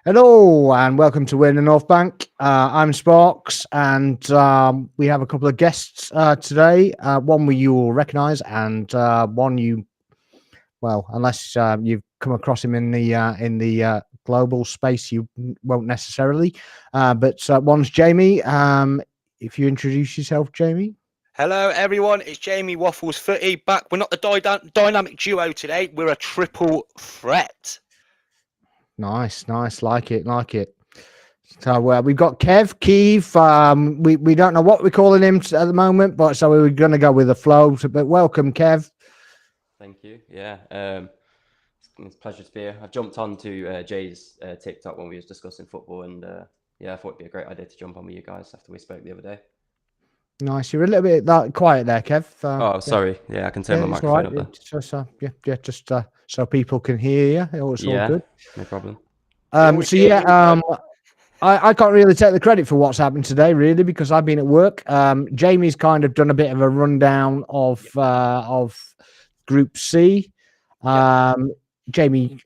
Hello and welcome to Win the North Bank. I'm Sparks, and we have a couple of guests today. One you will recognise, and one unless you've come across him in the global space, you won't necessarily. But one's Jamie. If you introduce yourself, Jamie. Hello, everyone. It's Jamie Waffles Footy back. We're not the dynamic duo today. We're a triple threat. Nice, like it. So we've got Keeve. We don't know what we're calling him at the moment, but so we're going to go with the flow. But welcome, Kev. Thank you. Yeah, it's a pleasure to be here. I've jumped onto Jay's TikTok when we was discussing football, and I thought it'd be a great idea to jump on with you guys after we spoke the other day. Nice. You're a little bit quiet there, Kev. Sorry. Yeah, I can turn my microphone up there. Just so people can hear you. It's all good. No problem. I can't really take the credit for what's happened today, really, because I've been at work. Jamie's kind of done a bit of a rundown of Group C. Jamie,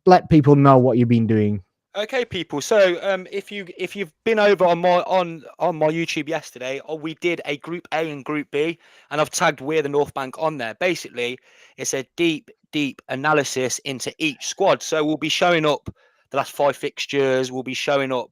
let people know what you've been doing. Okay, people. So, if you've been over on my YouTube yesterday, we did a Group A and Group B, and I've tagged We're the North Bank on there. Basically, it's a deep analysis into each squad. So we'll be showing up the last 5 fixtures. We'll be showing up.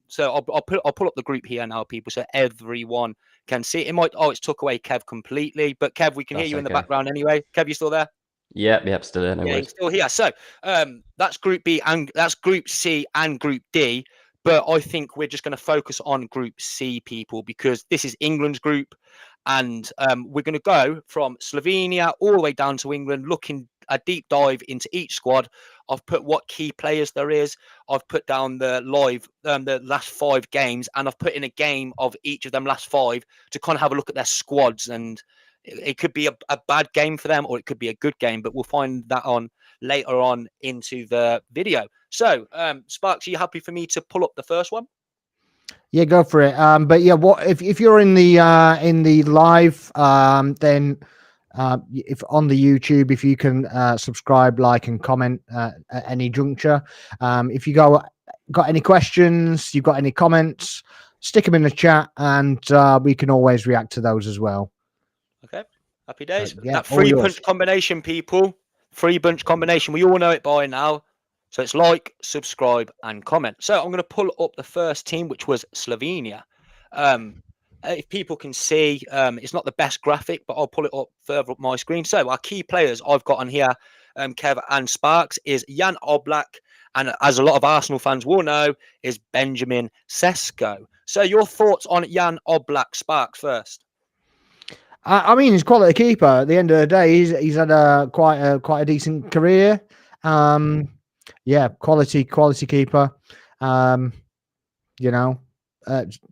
So I'll pull up the group here now, people, so everyone can see it. It's took away Kev completely, but Kev, we can hear you in the background anyway. Kev, you still there? Yep, still there. No worries. Still here. So that's Group B and that's Group C and Group D. But I think we're just going to focus on Group C, people, because this is England's group, and we're going to go from Slovenia all the way down to England, looking a deep dive into each squad. I've put what key players there is. I've put down the last 5 games, and I've put in a game of each of them last 5 to kind of have a look at their squads. And it could be a bad game for them, or it could be a good game, but we'll find that on later on into the video. So, Sparks, are you happy for me to pull up the first one? Yeah, go for it. But yeah, what if you're in the live, then if on the YouTube, if you can subscribe, like, and comment at any juncture. If you got any questions, you've got any comments, stick them in the chat, and we can always react to those as well. Okay, happy days. That 3-punch combination, people. 3-bunch combination. We all know it by now. So it's like, subscribe, and comment. So I'm going to pull up the first team, which was Slovenia. If people can see, it's not the best graphic, but I'll pull it up further up my screen. So our key players I've got on here, Kev and Sparks, is Jan Oblak, and as a lot of Arsenal fans will know, is Benjamin Sesko. So your thoughts on Jan Oblak, Sparks, first? I mean, he's a quality keeper. At the end of the day, he's had quite a decent career. Quality keeper.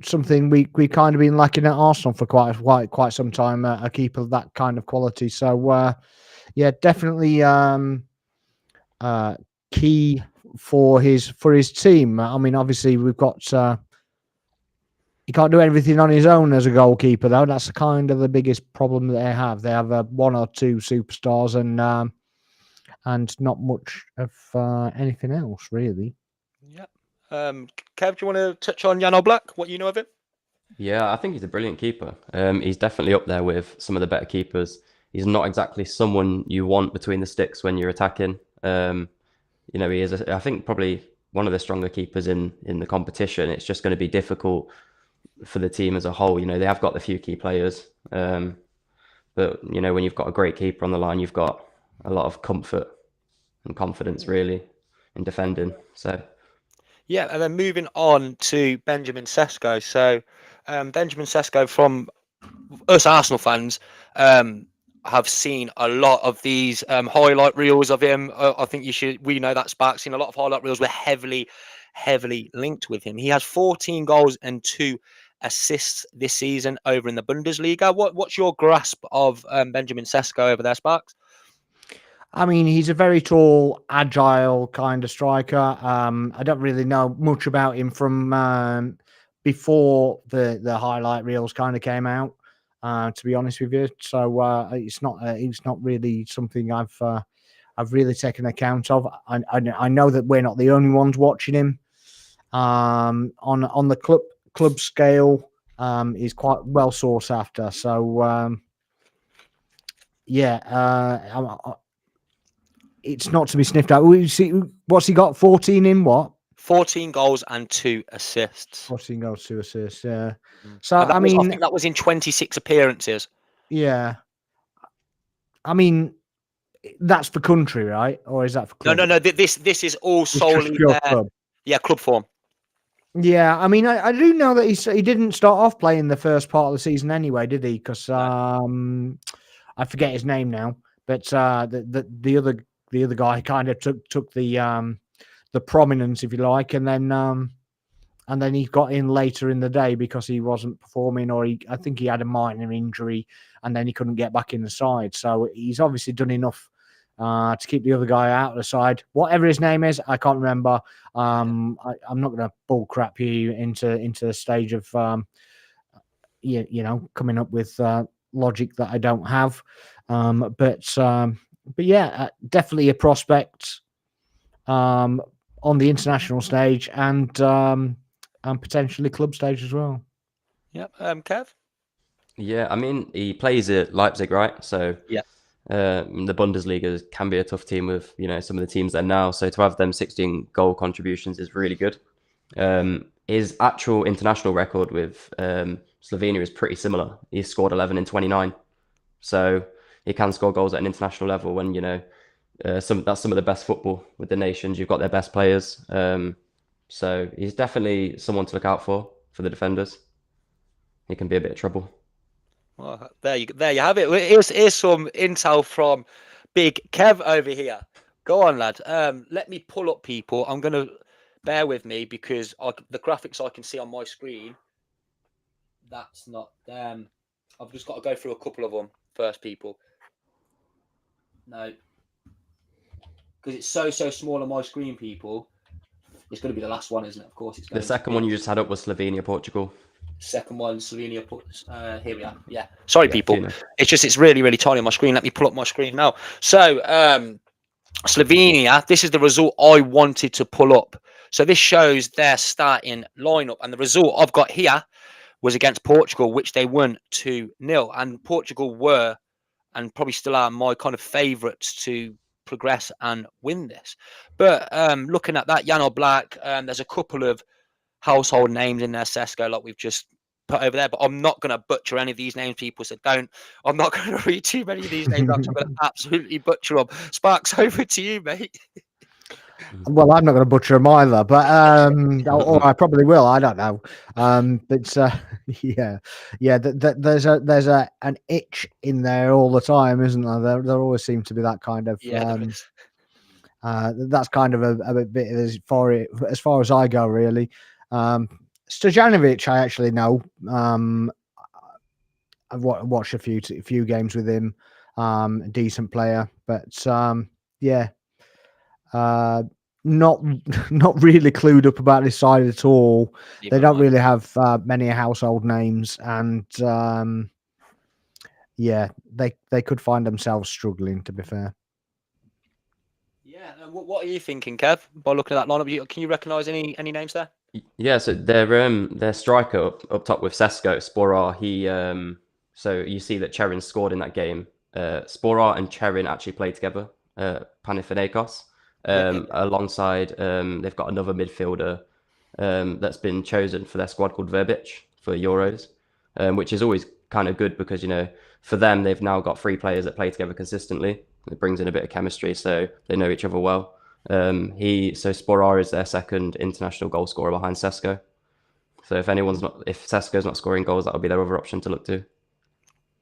Something we kind of been lacking at Arsenal for quite some time. A keeper of that kind of quality. So definitely key for his team. I mean, obviously we've got. He can't do everything on his own as a goalkeeper, though. That's kind of the biggest problem that they have. They have 1 or 2 superstars and not much of anything else, really. Yeah. Kev, do you want to touch on Jan Oblak? What you know of him? Yeah, I think he's a brilliant keeper. He's definitely up there with some of the better keepers. He's not exactly someone you want between the sticks when you're attacking. He is, I think, probably one of the stronger keepers in the competition. It's just going to be difficult for the team as a whole. They have got the few key players, but when you've got a great keeper on the line, you've got a lot of comfort and confidence, really, in defending. So yeah, and then moving on to Benjamin Sesko. So Benjamin Sesko, from us Arsenal fans, have seen a lot of these highlight reels of him. I think we know that Spark's seen a lot of highlight reels. We're heavily linked with him. He has 14 goals and 2 assists this season over in the Bundesliga. What's your grasp of Benjamin Sesko over there, Sparks? I mean, he's a very tall, agile kind of striker. I don't really know much about him from before the highlight reels kind of came out. To be honest with you, so it's not really something I've I've really taken account of. I know that we're not the only ones watching him. On the club scale, he's quite well sought after. So it's not to be sniffed at. We see what's he got? 14 in what? 14 goals and 2 assists. 14 goals, 2 assists. Yeah. So And I mean, think that was in 26 appearances. yeah. I mean, that's for country, right? Or is that for club? No. This is all It's solely just pure their, club. club form. Yeah, I mean, I do know that he didn't start off playing the first part of the season anyway, did he? Because I forget his name now, but the other guy kind of took the prominence, if you like, and then he got in later in the day because he wasn't performing, or I think he had a minor injury, and then he couldn't get back in the side. So he's obviously done enough to keep the other guy out of the side. Whatever his name is, I can't remember. I'm not going to bull crap you into the stage of coming up with logic that I don't have. But yeah, definitely a prospect on the international stage and potentially club stage as well. Yep. Kev? Yeah, I mean, he plays at Leipzig, right? So Yeah. The Bundesliga can be a tough team with, some of the teams there now. So to have them 16 goal contributions is really good. His actual international record with Slovenia is pretty similar. He's scored 11 in 29. So he can score goals at an international level when, that's some of the best football with the nations. You've got their best players. So he's definitely someone to look out for the defenders. He can be a bit of trouble. Well, there you have it. Here's some intel from Big Kev over here. Go on, lad. Let me pull up people. I'm gonna bear with me because the graphics I can see on my screen. That's not them. I've just got to go through a couple of them first, people. No, because it's so small on my screen, people. It's going to be the last one, isn't it? Of course, it's going the second one you just had up was Slovenia, Portugal. Second one, Slovenia. Here we are. Yeah. Sorry, people. Tuna. It's really tiny on my screen. Let me pull up my screen now. So, Slovenia. This is the result I wanted to pull up. So this shows their starting lineup, and the result I've got here was against Portugal, which they won 2-0. And Portugal were, and probably still are, my kind of favourites to progress and win this. But looking at that, Jan Oblak, there's a couple of household names in there, Sesko, like we've just put over there, but I'm not going to butcher any of these names, people, so I'm not going to read too many of these names. I'm going to absolutely butcher them. Sparks, over to you, mate. Well, I'm not going to butcher them either, but or I probably will. I don't know. But yeah. There's an itch in there all the time, isn't there? There always seems to be that kind of. That's kind of a bit as far as I go, really. Stojanovic, I actually know. I've watched a few games with him. Decent player, but yeah. Not really clued up about this side at all. They don't really have many household names, and they could find themselves struggling, to be fair. Yeah, what are you thinking, Kev? By looking at that lineup, can you recognise any names there? Yeah, so their striker up top with Sesko, Sporar, he so you see that Cherin scored in that game. Sporar and Cherin actually played together, Panathinaikos. Alongside, they've got another midfielder that's been chosen for their squad called Verbic for Euros, which is always kind of good because, for them, they've now got 3 players that play together consistently. It brings in a bit of chemistry, so they know each other well. So Sporar is their second international goal scorer behind Sesko. So if Sesko's not scoring goals, that'll be their other option to look to.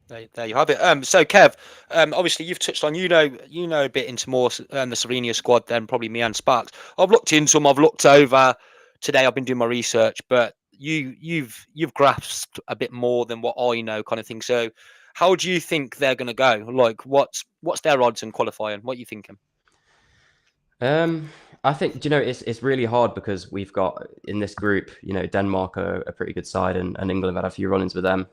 There you have it. So Kev, obviously you've touched on, you know a bit into more the Slovenia squad than probably me and Sparks. I've looked into them. I've looked over today. I've been doing my research, but you've grasped a bit more than what I know, kind of thing. So how do you think they're going to go? Like, what's their odds in qualifying? What are you thinking? I think, it's really hard because we've got in this group, Denmark are a pretty good side, and England have had a few run-ins with them.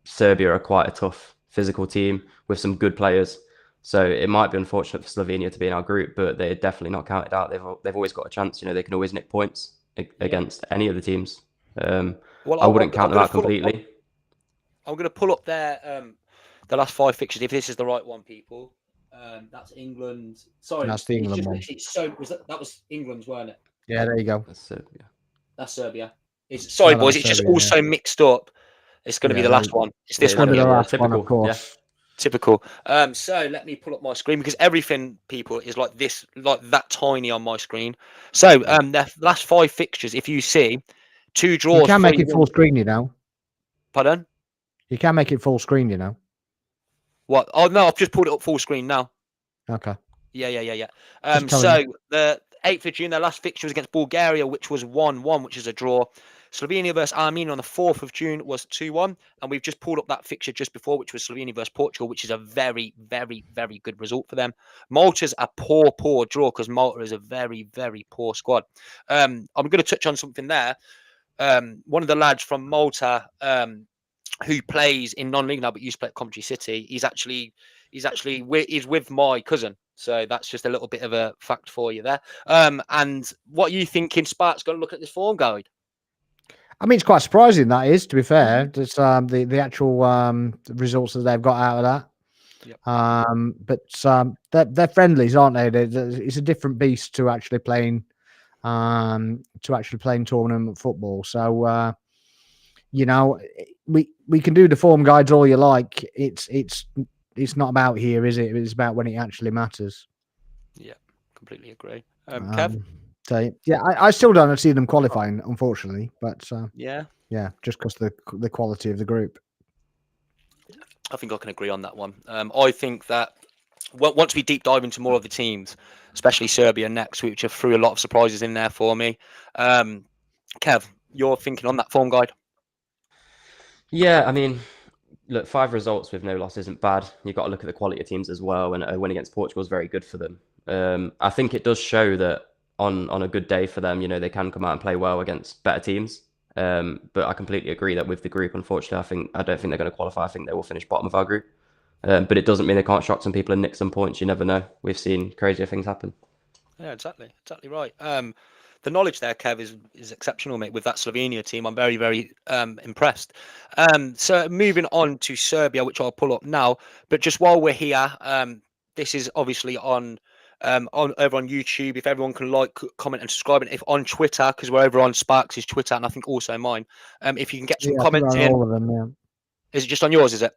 Serbia are quite a tough physical team with some good players. So it might be unfortunate for Slovenia to be in our group, but they're definitely not counted out. They've always got a chance. They can always nick points against any of the teams. Well, I wouldn't count them out completely. I'm going to pull up their the last 5 fixtures, if this is the right one, people. That's England. Sorry, That's the England one. That was England's, weren't it? Yeah, there you go. That's Serbia. That's Serbia. Sorry, boys. It's Serbia, just all so mixed up. It's going to be the last one. It's this one. Be the Here. last typical, one, of course. Yeah. Typical. So let me pull up my screen because everything, people, is like this, like that tiny on my screen. So the last 5 fixtures, if you see, 2 draws. You can make it full screen, Pardon? You can make it full screen, What? Oh no, I've just pulled it up full screen now. Okay. Yeah. So the 8th of June, their last fixture was against Bulgaria, which was 1-1, which is a draw. Slovenia versus Armenia on the 4th of June was 2-1. And we've just pulled up that fixture just before, which was Slovenia versus Portugal, which is a very, very, very good result for them. Malta's a poor draw because Malta is a very, very poor squad. I'm going to touch on something there. One of the lads from Malta, who plays in non-league now but used to play at Coventry City, he's with my cousin. So that's just a little bit of a fact for you there. And what are you thinking Spark's going to look at this form guide? I mean, it's quite surprising, that is, to be fair. Just the actual results that they've got out of that. Yep. But they're friendlies, aren't they? It's a different beast to actually playing tournament football. So we can do the form guides all you like. It's not about here, is it? It's about when it actually matters. Yeah, completely agree. Kev? So yeah, I still don't see them qualifying, unfortunately. But yeah, just because the quality of the group. I think I can agree on that one. I think that once we deep dive into more of the teams, especially Serbia next, which have threw a lot of surprises in there for me. Kev, you're thinking on that form guide? Yeah, I mean, look, 5 results with no loss isn't bad. You've got to look at the quality of teams as well, and a win against Portugal is very good for them. I think it does show that on a good day for them, they can come out and play well against better teams. But I completely agree that with the group, unfortunately, I don't think they're going to qualify. I think they will finish bottom of our group. But it doesn't mean they can't shock some people and nick some points. You never know. We've seen crazier things happen. Yeah, exactly right. The knowledge there, Kev, is exceptional, mate. With that Slovenia team, I'm very, very impressed. So moving on to Serbia, which I'll pull up now. But just while we're here, this is obviously on over on YouTube. If everyone can like, comment, and subscribe, and if on Twitter, because we're over on Sparks' Twitter, and I think also mine. If you can get some comments in. All of them, yeah. Is it just on yours? Is it?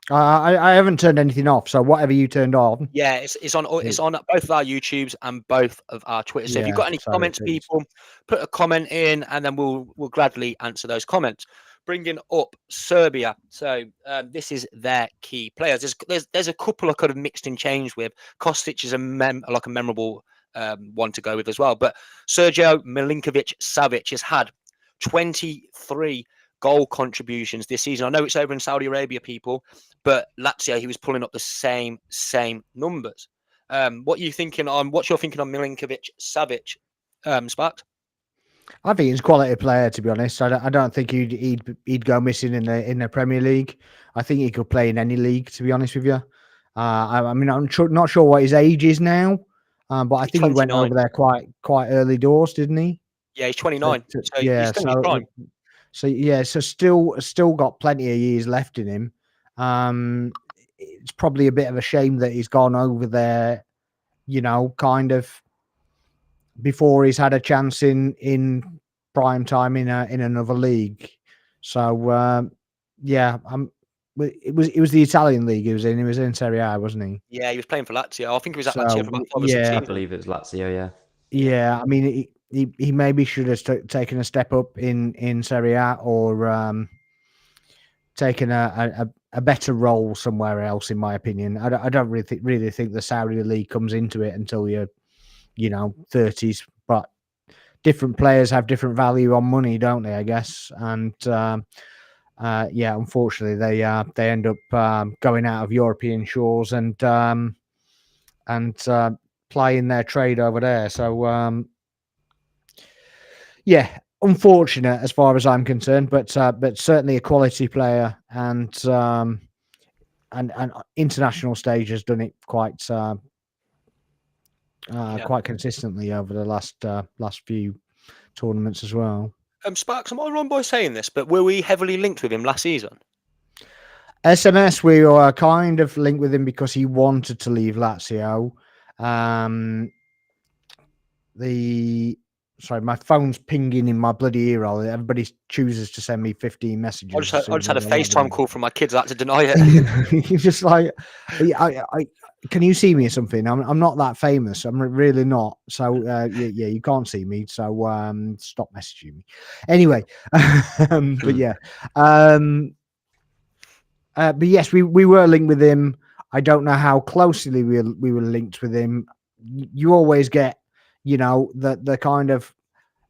I haven't turned anything off, so whatever you turned on. Yeah, it's on both of our YouTubes and both of our Twitters. So if you've got any comments, people, put a comment in, and then we'll gladly answer those comments. Bringing up Serbia, so this is their key players. There's a couple I could have mixed and changed with. Kostic is a memorable one to go with as well. But Sergio Milinkovic-Savic has had 23 goal contributions this season. I know it's over in Saudi Arabia, people, but Lazio, he was pulling up the same numbers. What are you thinking on? What's your thinking on Milinkovic-Savic, Sparks? I think he's a quality player, to be honest. I don't think he'd go missing in the Premier League. I think he could play in any league, to be honest with you. I mean, I'm not sure what his age is now, but I think 29. He went over there quite early doors, didn't he? Yeah, he's 29. So he's still in his prime. So still got plenty of years left in him. It's probably a bit of a shame that he's gone over there, kind of before he's had a chance in prime time in another league. So it was the Italian league he was in. He was in Serie A, wasn't he? Yeah, he was playing for Lazio. I think he was at Lazio for about 5 or 6 seasons. I believe it was Lazio. Yeah. Yeah, I mean, he maybe should have taken a step up in Serie A or taken a better role somewhere else. In my opinion, I don't really think the Saudi league comes into it until you're 30s. But different players have different value on money, don't they? I guess, and unfortunately, they end up going out of European shores and playing their trade over there. So. Yeah, unfortunate as far as I'm concerned, but certainly a quality player, and and international stage has done it quite quite consistently over the last few tournaments as well. Sparks, am I wrong by saying this? But were we heavily linked with him last season? SMS, we were kind of linked with him because he wanted to leave Lazio. Sorry, my phone's pinging in my bloody ear hole. Everybody chooses to send me 15 messages. I just had a FaceTime call from my kids. I had to deny it. You're just like, can you see me or something? I'm not that famous. I'm really not. So yeah, you can't see me. So stop messaging me. Anyway, but yeah, but yes, we were linked with him. I don't know how closely we were linked with him. You always get, you know, the kind of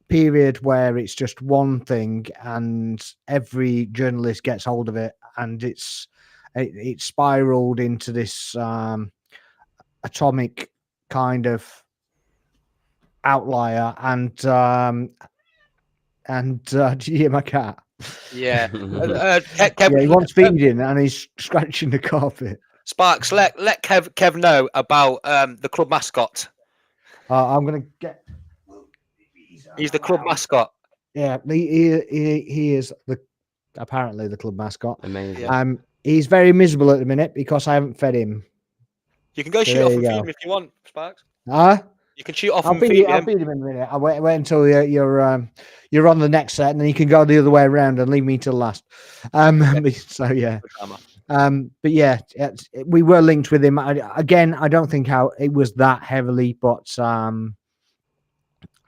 period where it's just one thing and every journalist gets hold of it, and it spiraled into this atomic kind of outlier. And do you hear my cat? Yeah. Yeah, he wants feeding and he's scratching the carpet. Sparks, let Kev know about the club mascot. I'm gonna get. He's the club mascot. Yeah, he is apparently the club mascot. Amazing. He's very miserable at the minute because I haven't fed him. You can go shoot off and feed him if you want, Sparks. You can shoot off and feed him. I'll feed him in a minute. I'll wait until you're on the next set, and then you can go the other way around and leave me till last. So yeah. But yeah, we were linked with him. I don't think how it was that heavily, but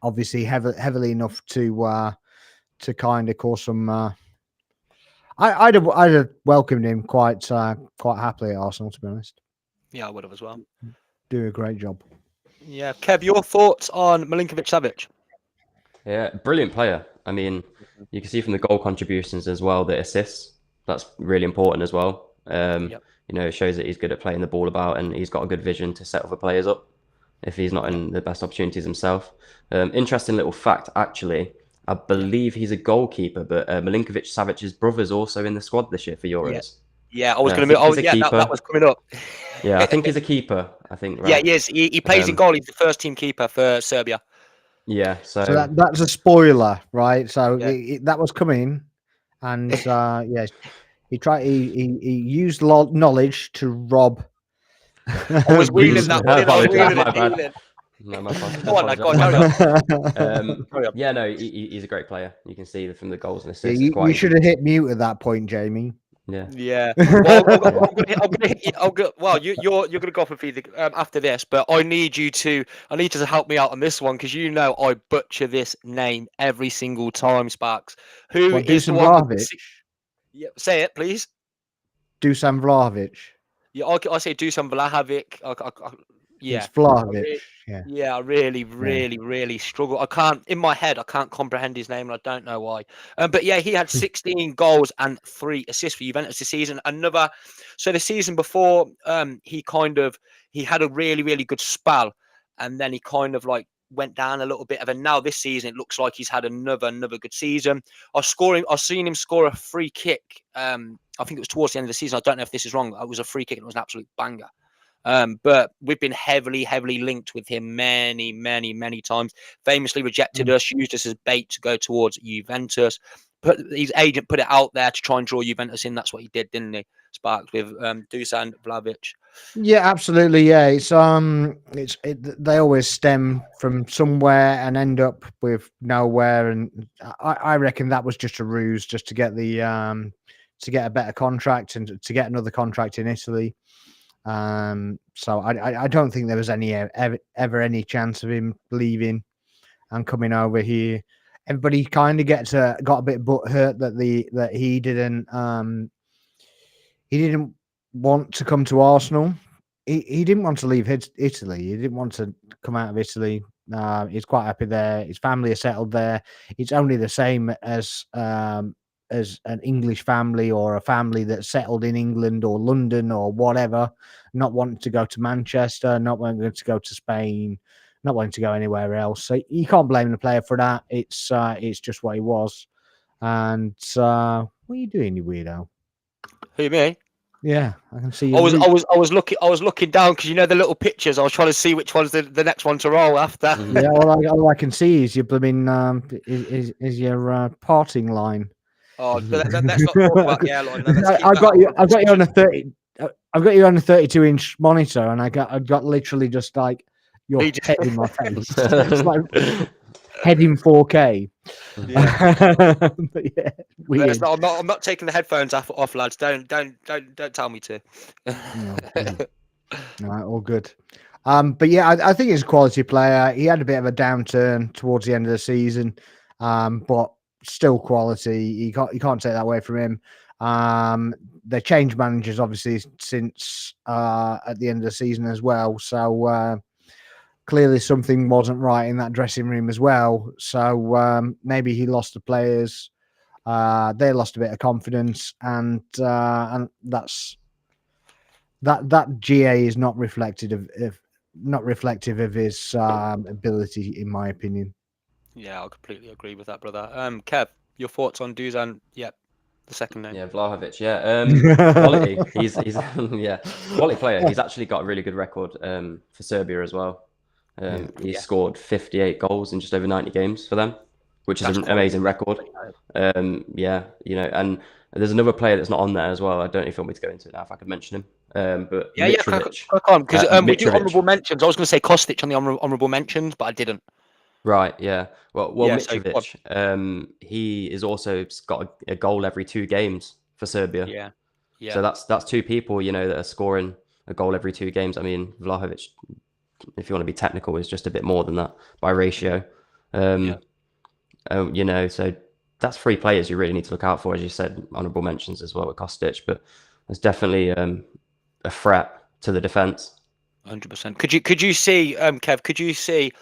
obviously heavily enough to kind of cause some. I'd have welcomed him quite happily at Arsenal, to be honest. Yeah, I would have as well. Do a great job. Yeah, Kev, your thoughts on Milinkovic-Savic? Yeah, brilliant player. I mean, you can see from the goal contributions as well, the assists. That's really important as well. You know, it shows that he's good at playing the ball about, and he's got a good vision to set other players up if he's not in the best opportunities himself. Interesting little fact, actually. I believe he's a goalkeeper, but Milinkovic-Savic's brother's also in the squad this year for Euros. Yeah, I was going to. Oh, yeah, that was coming up. Yeah, I think he's a keeper. I think. Right? Yeah, he is. He plays in goal. He's the first team keeper for Serbia. Yeah, so that's a spoiler, right? So that was coming, and yes, he tried. He used knowledge to rob. I was wheeling that one. I was wheeling it. No, my fault. Go on. Yeah, no, he's a great player. You can see from the goals and assists. Yeah, you should have hit mute at that point, Jamie. Yeah. Well, you're gonna go off and feed after this, but I need you to help me out on this one, because you know I butcher this name every single time, Sparks. Who is the one? Yeah, say it, please. Dusan Vlahovic. Yeah, I say Dusan Vlahovic. Yeah, it's Vlahovic. I really struggle. I can't, in my head, I can't comprehend his name, and I don't know why. But yeah, he had 16 goals and 3 assists for Juventus this season. So the season before, he had a really good spell, and then he kind of like went down a little bit. And now this season, it looks like he's had another good season. I've seen him score a free kick. I think it was towards the end of the season. I don't know if this is wrong. It was a free kick, and it was an absolute banger. But we've been heavily linked with him many times. Famously rejected us, used us as bait to go towards Juventus. His agent put it out there to try and draw Juventus in. That's what he did, didn't he, Sparks, with Dusan Vlahovic? Yeah, absolutely. Yeah, they always stem from somewhere and end up with nowhere. And I reckon that was just a ruse, just to get to get a better contract and to get another contract in Italy. So I don't think there was ever any chance of him leaving and coming over here. Everybody kind of got a bit butthurt that he didn't want to come to Arsenal. He didn't want to leave Italy. He didn't want to come out of Italy. He's quite happy there. His family are settled there. It's only the same as an English family or a family that's settled in England or London or whatever, not wanting to go to Manchester, not wanting to go to Spain, not wanting to go anywhere else. So you can't blame the player for that. It's just what he was. And what are you doing, you weirdo? Who, me? Yeah, I can see I you. I was looking down because you know the little pictures. I was trying to see which one's the next one to roll after. Mhm. Yeah, all I can see is your blooming is your parting line. Oh, but let's not talk about the airline. Then. Let's keep I've that got out you. of I've got you on a discussion. 30. I've got you on a 32-inch monitor, and I've got literally just like your You just- head in my face. It's like head in 4K. Yeah. But yeah, But it's weird. not, I'm not taking the headphones off, lads. Don't tell me to. No, no. All right, all good. But yeah, I think he's a quality player. He had a bit of a downturn towards the end of the season, but still quality. You can't take that away from him. They changed managers obviously since at the end of the season as well. So clearly something wasn't right in that dressing room as well. So maybe he lost the players. They lost a bit of confidence, and that's that GA is not reflective of his ability, in my opinion. Yeah, I completely agree with that, brother. Kev, your thoughts on Dusan? Yep, the second name. Yeah, Vlahovic. Yeah, quality. He's yeah, quality player. He's actually got a really good record for Serbia as well. He's scored 58 goals in just over 90 games for them, which is an amazing record. Yeah, you know, and there's another player that's not on there as well. I don't know if you want me to go into it now, if I could mention him. But Yeah, Mitrovic. crack on, because we do Mitrovic. honourable mentions. I was going to say Kostic on the honourable mentions, but I didn't. Right, yeah. Well, Yeah, so go on. Mitrovic, he is also got a goal every 2 games for Serbia. Yeah, yeah. So that's two people, you know, that are scoring a goal every 2 games. I mean, Vlahovic, if you want to be technical, is just a bit more than that by ratio. You know, so that's 3 players you really need to look out for, as you said, honourable mentions as well with Kostic, but there's definitely a threat to the defence. 100%. Could you see, Kev? Could you see?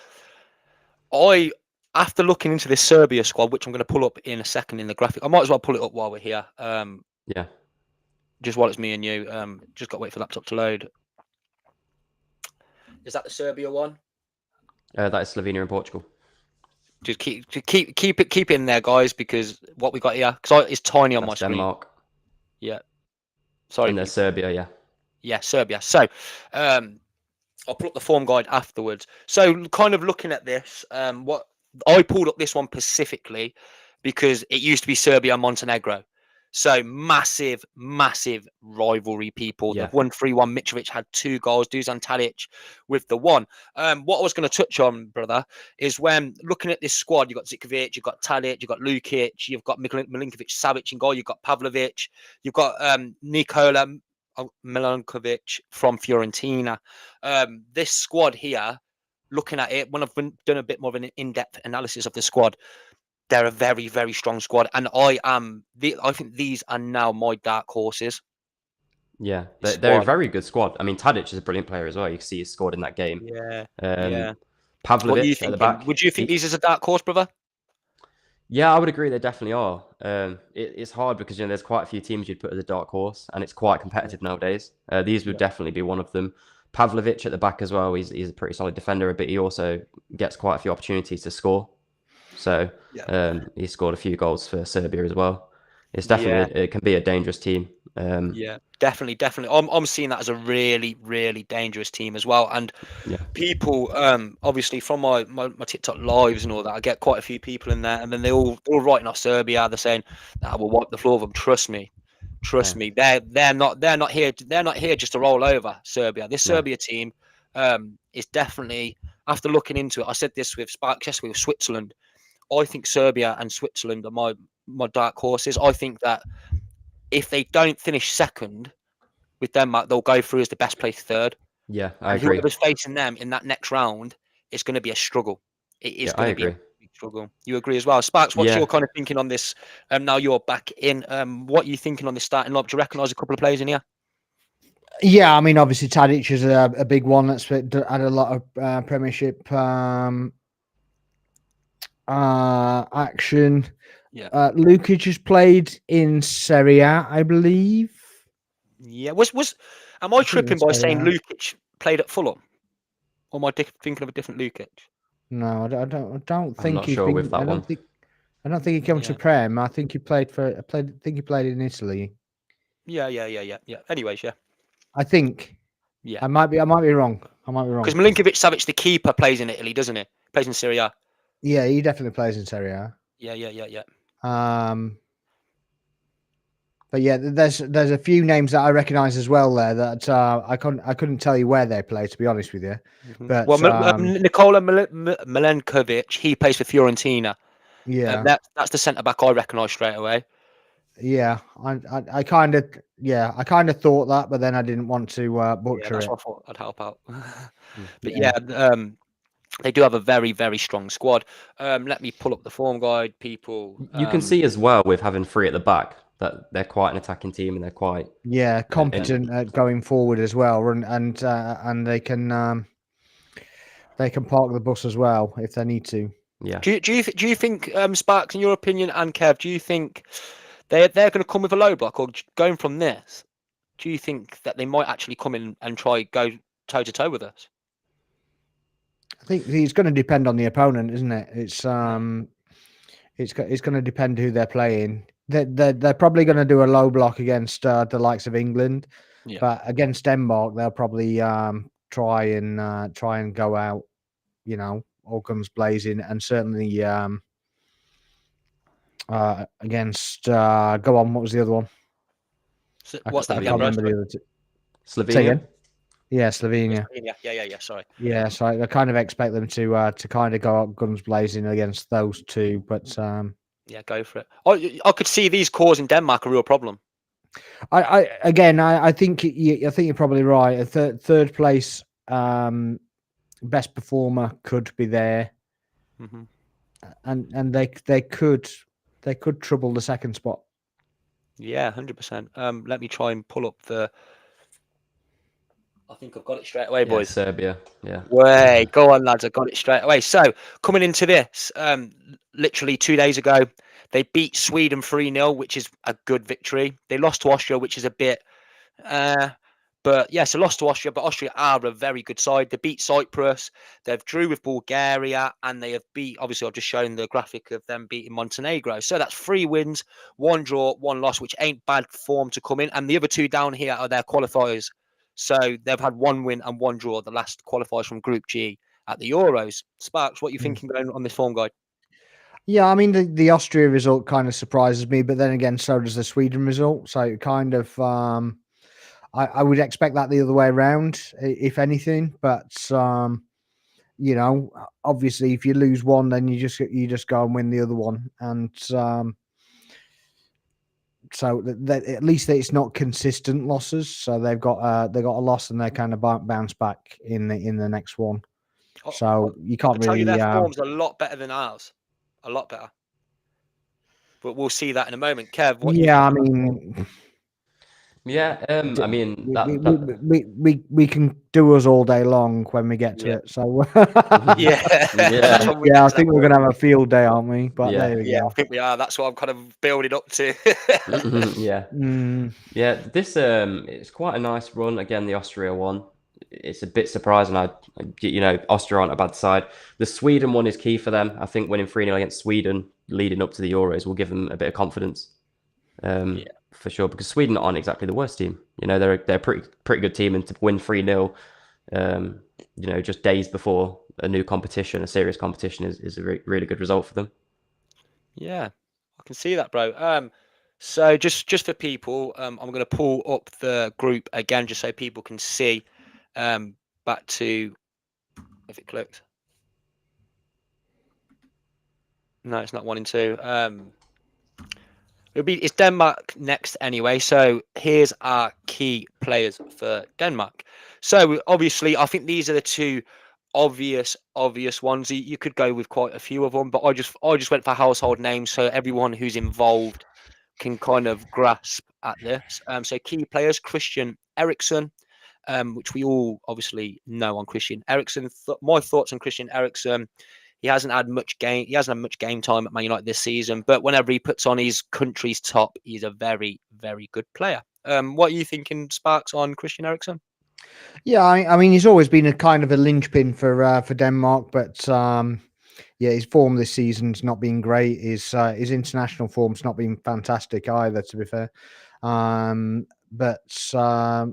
After looking into this Serbia squad, which I'm going to pull up in a second in the graphic, I might as well pull it up while we're here. Yeah. Just while it's me and you. Just got to wait for the laptop to load. Is that the Serbia one? That is Slovenia and Portugal. Just keep it in there, guys, because what we got here, because it's tiny on my screen. Denmark. Yeah. Sorry. And there's Serbia, yeah. Yeah, Serbia. So, I'll pull up the form guide afterwards. So, kind of looking at this, what I pulled up this one specifically because it used to be Serbia and Montenegro. So massive rivalry, people. Yeah. They've won 3-1. Mitrovic had 2 goals. Dusan Tadic with the 1. What I was going to touch on, brother, is when looking at this squad, you've got Zikovic, you've got Tadic, you've got Lukic, you've got Milinkovic Savic in goal, you've got Pavlovic, you've got Nikola Milankovic from Fiorentina. This squad here, looking at it, when I've done a bit more of an in-depth analysis of the squad, they're a very, very strong squad, and I think these are now my dark horses. Yeah, they're a very good squad. I mean, Tadic is a brilliant player as well. You can see he scored in that game. Yeah, Pavlovic at the back. Would you think these is a dark horse, brother? Yeah, I would agree. They definitely are. It's hard because there's quite a few teams you'd put as a dark horse, and it's quite competitive nowadays. These would definitely be one of them. Pavlovic at the back as well. He's a pretty solid defender, but he also gets quite a few opportunities to score. So he scored a few goals for Serbia as well. It's definitely it can be a dangerous team. Yeah, definitely. I'm seeing that as a really, really dangerous team as well. And people, obviously, from my TikTok lives and all that, I get quite a few people in there, and then they're all writing off Serbia. They're saying, "We'll wipe the floor with them." Trust me. They're not here. They're not here just to roll over Serbia. This Serbia team is definitely. After looking into it, I said this with Spark yesterday with Switzerland. I think Serbia and Switzerland are my dark horses. I think that if they don't finish second with Denmark, they'll go through as the best placed third. Yeah, I agree. Whoever's facing them in that next round, it's going to be a struggle. It is going to be a big struggle. You agree as well? Sparks, what's your kind of thinking on this? Now you're back in. What are you thinking on this starting lineup? Do you recognise a couple of players in here? Yeah, I mean, obviously Tadic is a big one that's had a lot of Premiership action. Yeah. Lukic has played in Serie A, I believe. Yeah. Am I tripping by saying Lukic played at Fulham? Or am I thinking of a different Lukic? No, I don't think. I'm not sure with that one. I don't think he came to Prem. I think he played in Italy. Yeah. Anyways, yeah. I think. Yeah. I might be wrong. Because Milinkovic Savic, the keeper, plays in Italy, doesn't he? Plays in Serie A. Yeah, he definitely plays in Serie A. Yeah. But yeah, there's a few names that I recognise as well there that I couldn't tell you where they play, to be honest with you. But Well, Nikola Milenkovic, he plays for Fiorentina. yeah, That's the centre back I recognise straight away. yeah, I kind of thought that, but then I didn't want to butcher That's it. what I thought I'd help out. But Yeah. they do have a very, very strong squad. Let me pull up the form guide, people. You can see as well with having 3 at the back that they're quite an attacking team and they're quite competent at going forward as well, and they can park the bus as well if they need to. Yeah. Do you think Sparks, in your opinion, and Kev, do you think they're going to come with a low block, or going from this? Do you think that they might actually come in and try go toe to toe with us? I think it's going to depend on the opponent, isn't it? It's going to depend who they're playing. They're probably going to do a low block against the likes of England, but against Denmark they'll probably try and go out, all guns blazing, and certainly against go on. What was the other one? So, what's that again, Slovenia. Yeah, Slovenia. Yeah. Sorry. Yeah, so I kind of expect them to kind of go out guns blazing against those two, but yeah, go for it. I could see these causing Denmark a real problem. I think you're probably right. A third place best performer could be there, and they could trouble the second spot. Yeah, 100%. Let me try and pull up the. I think I've got it straight away, boys. Serbia. Yeah. Way, go on, lads. I got it straight away. So coming into this, literally 2 days ago, they beat Sweden 3-0, which is a good victory. They lost to Austria, which is a bit, but yes, they lost to Austria. But Austria are a very good side. They beat Cyprus. They've drew with Bulgaria, and they have beat. Obviously, I've just shown the graphic of them beating Montenegro. So that's 3 wins, 1 draw, 1 loss, which ain't bad form to come in. And the other 2 down here are their qualifiers. So they've had 1 win and 1 draw. The last qualifiers from Group G at the Euros. Sparks, what are you thinking going on this form guide? Yeah, I mean the Austria result kind of surprises me, but then again, so does the Sweden result. So it kind of, I would expect that the other way around, if anything. But obviously, if you lose one, then you just go and win the other one, and so that at least it's not consistent losses. So they've got a loss, and they kind of bounce back in the next one. So you can't really. Their form's a lot better than ours, a lot better. But we'll see that in a moment. Kev, what? Yeah, I mean. Yeah, I mean we can do us all day long when we get to it. So yeah, I think we're gonna have a field day, aren't we? But there we go. I think we are. That's what I'm kind of building up to. Yeah. This it's quite a nice run. Again, the Austria one. It's a bit surprising. Austria aren't a bad side. The Sweden one is key for them. I think winning 3-0 against Sweden leading up to the Euros will give them a bit of confidence. For sure, because Sweden aren't exactly the worst team. They're a pretty good team, and to win 3-0, just days before a new competition, a serious competition, is a really good result for them. Yeah, I can see that, bro. So just for people, I'm going to pull up the group again, just so people can see. Back to if it clicks. No, it's not 1 and 2. It's Denmark next anyway. So here's our key players for Denmark. So obviously, I think these are the 2 obvious ones. You could go with quite a few of them, but I just went for household names, so everyone who's involved can kind of grasp at this. So key players: Christian Eriksen, which we all obviously know on Christian Eriksen. My thoughts on Christian Eriksen. He hasn't had much game. He hasn't had much game time at Man United this season. But whenever he puts on his country's top, he's a very, very good player. What are you thinking, Sparks, on Christian Eriksen? Yeah, I mean, he's always been a kind of a linchpin for Denmark, but his form this season's not been great. His international form's not been fantastic either, to be fair. But I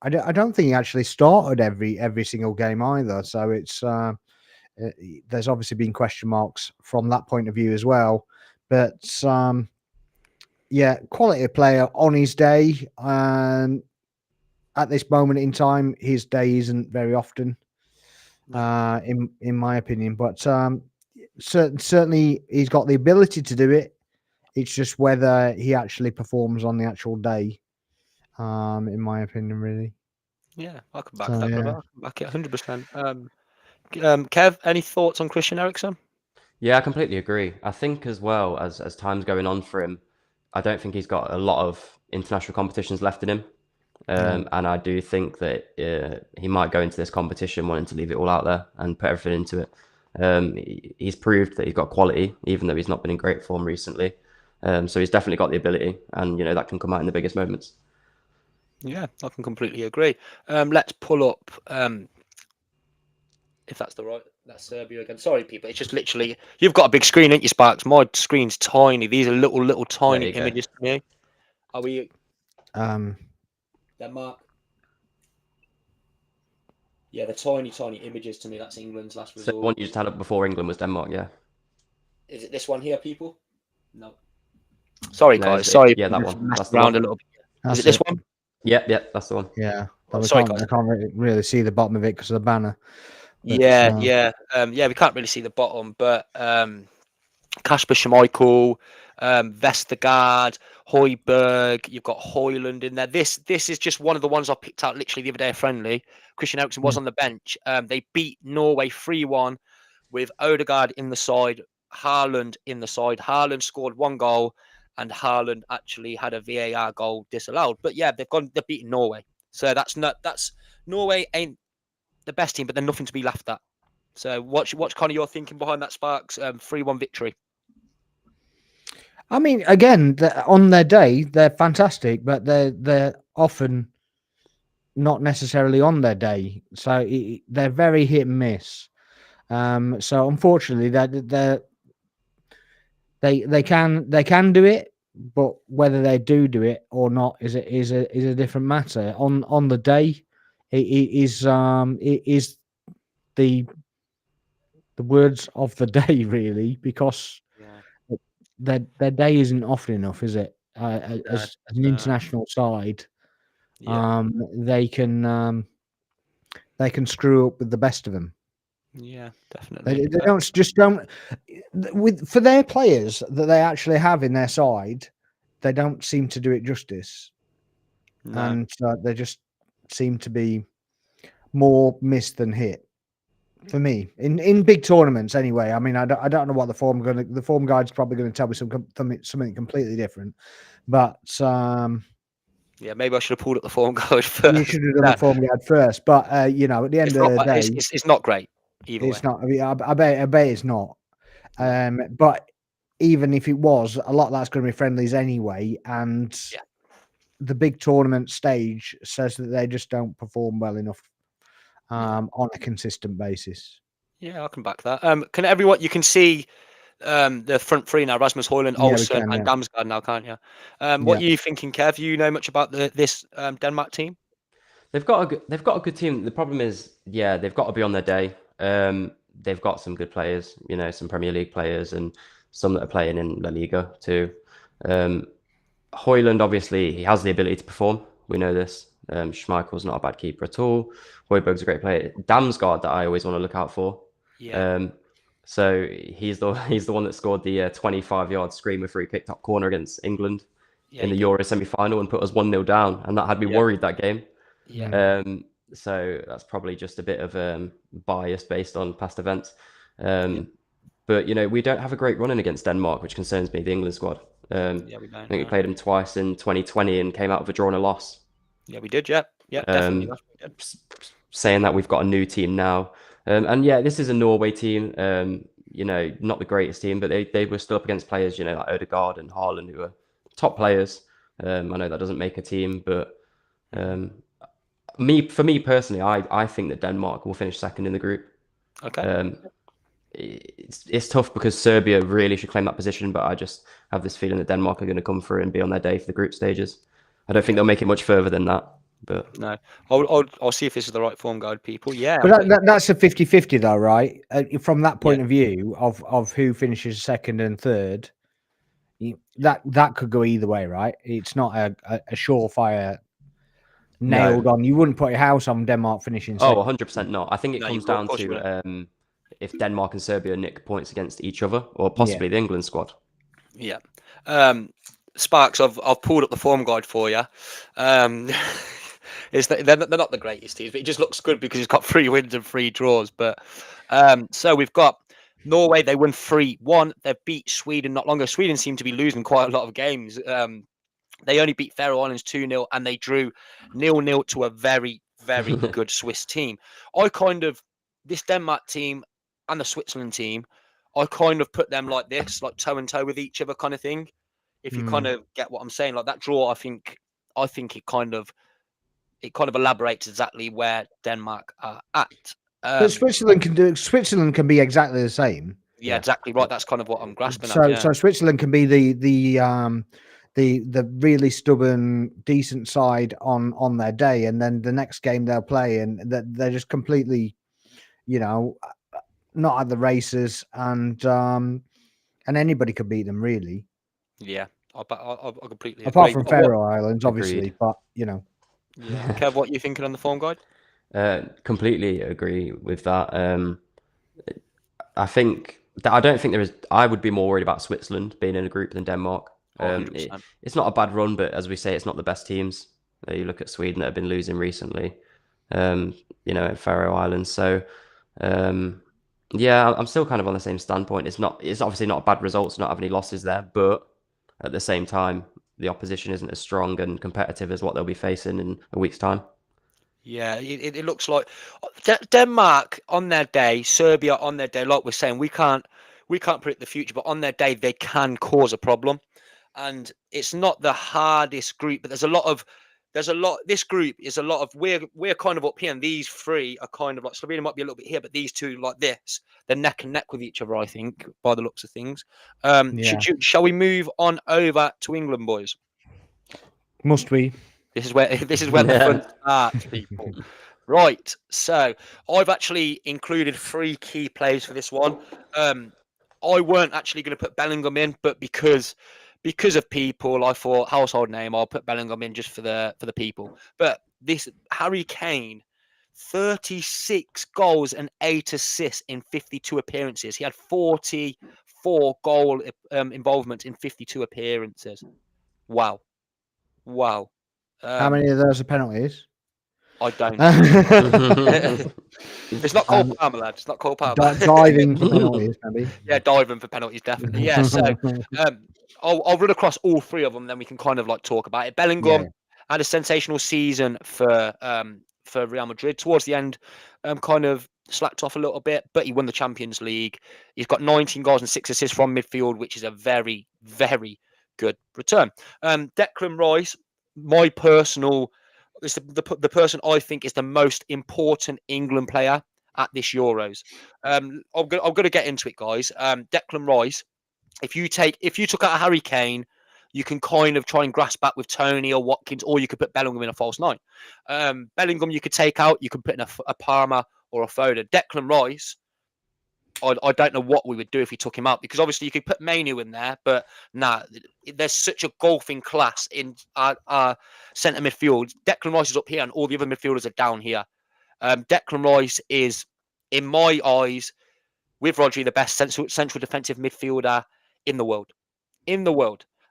don't think he actually started every single game either. So it's there's obviously been question marks from that point of view as well. But yeah, quality player on his day. At this moment in time, his day isn't very often, in my opinion. But certainly he's got the ability to do it. It's just whether he actually performs on the actual day, in my opinion, really. Yeah, I can back So, that, yeah. brother. I can back it 100%. Kev, any thoughts on Christian Eriksen? Yeah, I completely agree. I think as well as time's going on for him, I don't think he's got a lot of international competitions left in him. And I do think that he might go into this competition wanting to leave it all out there and put everything into it. He's proved that he's got quality, even though he's not been in great form recently. So he's definitely got the ability, and that can come out in the biggest moments. Yeah, I can completely agree. Let's pull up, if that's that's Serbia again. Sorry, people. It's just literally, you've got a big screen, ain't you, Sparks? My screen's tiny. These are little tiny you go. images to me. Are we Um, Denmark? Yeah, the tiny images to me. That's England's last So resort. the one you just had up before England was Denmark, yeah. Is it this one here, people? No. Sorry, No, guys. Sorry. yeah, that I'm just one. That's messing the around one. a little bit. that's Is it this it. one? Yeah, that's the one. Yeah. Oh, But sorry, I guys. can't really see the bottom of it because of the banner. But, Yeah. We can't really see the bottom, but Kasper Schmeichel, Vestergaard, Højbjerg, you've got Hoyland in there. This is just one of the ones I picked out literally the other day friendly. Christian Eriksen was on the bench. They beat Norway 3-1 with Odegaard in the side, Haaland in the side. Haaland scored 1 goal, and Haaland actually had a VAR goal disallowed. But yeah, they're beating Norway. So that's Norway ain't the best team, but they're nothing to be laughed at. So what's kind of your thinking behind that, Sparks? 3-1 victory. I mean, again, on their day, they're fantastic, but they're often not necessarily on their day. So they're very hit and miss. So unfortunately, they can do it, but whether they do it or not is a different matter. On the day, it is the words of the day really, because their day isn't often enough, is it? As an international side, they can screw up with the best of them. Yeah, definitely. They don't for their players that they actually have in their side, they don't seem to do it justice, and they just seem to be more miss than hit. For me, in big tournaments, anyway. I mean, I don't know what the form guide's probably going to tell me something completely different. But yeah, maybe I should have pulled up the form guide first. You should have done the form guide first. But at the end of the day, it's not great. Either it's way. not. I mean, I bet it's not. But even if it was, a lot of that's going to be friendlies anyway, and the big tournament stage says that they just don't perform well enough on a consistent basis. Yeah, I can back that. Can everyone? You can see the front three now: Rasmus Højlund, Olsen, and Damsgaard now, can't you? What are you thinking, Kev? Do you know much about this Denmark team? They've got a good team. The problem is, they've got to be on their day. They've got some good players, some Premier League players, and some that are playing in La Liga too. Højlund, obviously, he has the ability to perform. We know this. Schmeichel's not a bad keeper at all. Højbjerg's a great player. Damsgaard that I always want to look out for. Yeah. So he's the one that scored the 25-yard screamer free kick top corner against England in the Euro semi-final and put us 1-0 down, and that had me worried that game. Yeah. So that's probably just a bit of bias based on past events. But we don't have a great run-in against Denmark, which concerns me. The England squad. We don't. I think we played them twice in 2020 and came out of a draw and a loss. Yeah, we did. Yeah, definitely. Saying that we've got a new team now, and this is a Norway team. Not the greatest team, but they were still up against players, like Odegaard and Haaland, who are top players. I know that doesn't make a team, but for me personally, I think that Denmark will finish second in the group. Okay. It's tough because Serbia really should claim that position, but I just have this feeling that Denmark are going to come through and be on their day for the group stages. I don't think they'll make it much further than that. But No, I'll see if this is the right form guide, people. Yeah, But that's a 50-50 though, right? From that point Yeah. of view of who finishes second and third, that could go either way, right? It's not a surefire nailed on. You wouldn't put your house on Denmark finishing second. 100% not. I think it No, comes of down course you to if Denmark and Serbia nick points against each other, or possibly the England squad. Yeah. Sparks, I've pulled up the form guide for you. They're not the greatest teams, but it just looks good because it's got 3 wins and 3 draws. But so we've got Norway. They won 3-1. They beat Sweden not long ago. Sweden seem to be losing quite a lot of games. They only beat Faroe Islands 2-0, and they drew 0-0 to a very, very good Swiss team. This Denmark team and the Switzerland team, I kind of put them like this, like toe and toe with each other kind of thing. If you kind of get what I'm saying, like that draw, I think it kind of elaborates exactly where Denmark are at. But Switzerland can be exactly the same. Yeah, exactly right. That's kind of what I'm grasping So, at. Yeah. so Switzerland can be the really stubborn, decent side on their day, and then the next game they'll play, and they're just completely, not at the races, and anybody could beat them really. Yeah, I completely apart agree. from Faroe Islands, obviously, Agreed. but Yeah. Kev, what are you thinking on the form guide? Completely agree with that. I think that I don't think there is. I would be more worried about Switzerland being in a group than Denmark. 100%. It's not a bad run, but as we say, it's not the best teams. You look at Sweden that have been losing recently. At Faroe Islands. So, yeah, I'm still kind of on the same standpoint. It's obviously not a bad result to not have any losses there, but at the same time, the opposition isn't as strong and competitive as what they'll be facing in a week's time. Yeah, it looks like Denmark on their day, Serbia on their day. Like we're saying, we can't predict the future, but on their day they can cause a problem. And it's not the hardest group, but there's a lot. This group is a lot of we're kind of up here, and these 3 are kind of like Slovenia might be a little bit here, but these 2 like this, they're neck and neck with each other. I think by the looks of things. Shall we move on over to England, boys? Must we? This is where the fun starts, people. Right. So I've actually included 3 key players for this one. I weren't actually going to put Bellingham in, but because of people, I thought household name. I'll put Bellingham in just for the people. But this Harry Kane, 36 goals and 8 assists in 52 appearances. He had 44 goal involvement in 52 appearances. Wow. How many of those are penalties? I don't. It's not Cole Palmer, lad. It's not Cole Palmer. Diving for penalties, maybe. Yeah, diving for penalties, definitely. Yeah. So I'll run across all 3 of them, then we can kind of like talk about it. Bellingham had a sensational season for Real Madrid. Towards the end, kind of slacked off a little bit, but he won the Champions League. He's got 19 goals and 6 assists from midfield, which is a very, very good return. Declan Rice, my personal, is the person I think is the most important England player at this Euros. I'm going to get into it, guys. Declan Rice. If you took out a Harry Kane, you can kind of try and grasp back with Tony or Watkins, or you could put Bellingham in a false 9. Bellingham you could take out. You can put in a Palmer or a Foden. Declan Rice, I don't know what we would do if we took him out, because obviously you could put Mainu in there, but there's such a golfing class in our centre midfield. Declan Rice is up here and all the other midfielders are down here. Declan Rice is, in my eyes, with Rodri, the best central defensive midfielder in the world.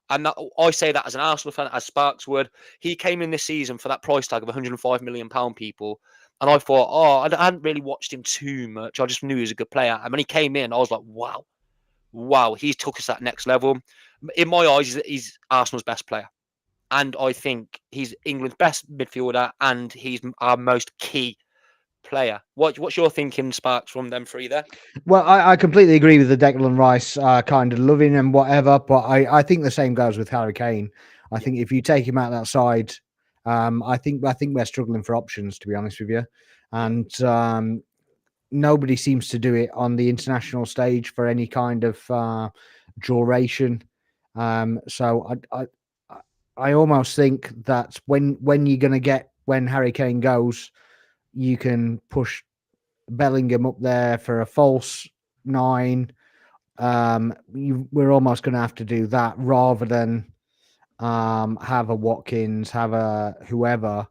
And I say that as an Arsenal fan, as Sparks would. He came in this season for that price tag of £105 million, people. And I thought, I hadn't really watched him too much. I just knew he was a good player. And when he came in, I was like, wow, he's took us to that next level. In my eyes, he's Arsenal's best player. And I think he's England's best midfielder, and he's our most key player. What's your thinking, Sparks, from them 3 there? Well, I completely agree with the Declan Rice kind of loving and whatever, but I think the same goes with Harry Kane. I think if you take him out that side, I think we're struggling for options, to be honest with you, and nobody seems to do it on the international stage for any kind of duration. So I almost think that when you're going to get when Harry Kane goes, you can push Bellingham up there for a false 9. We're almost going to have to do that rather than have a Watkins, have a whoever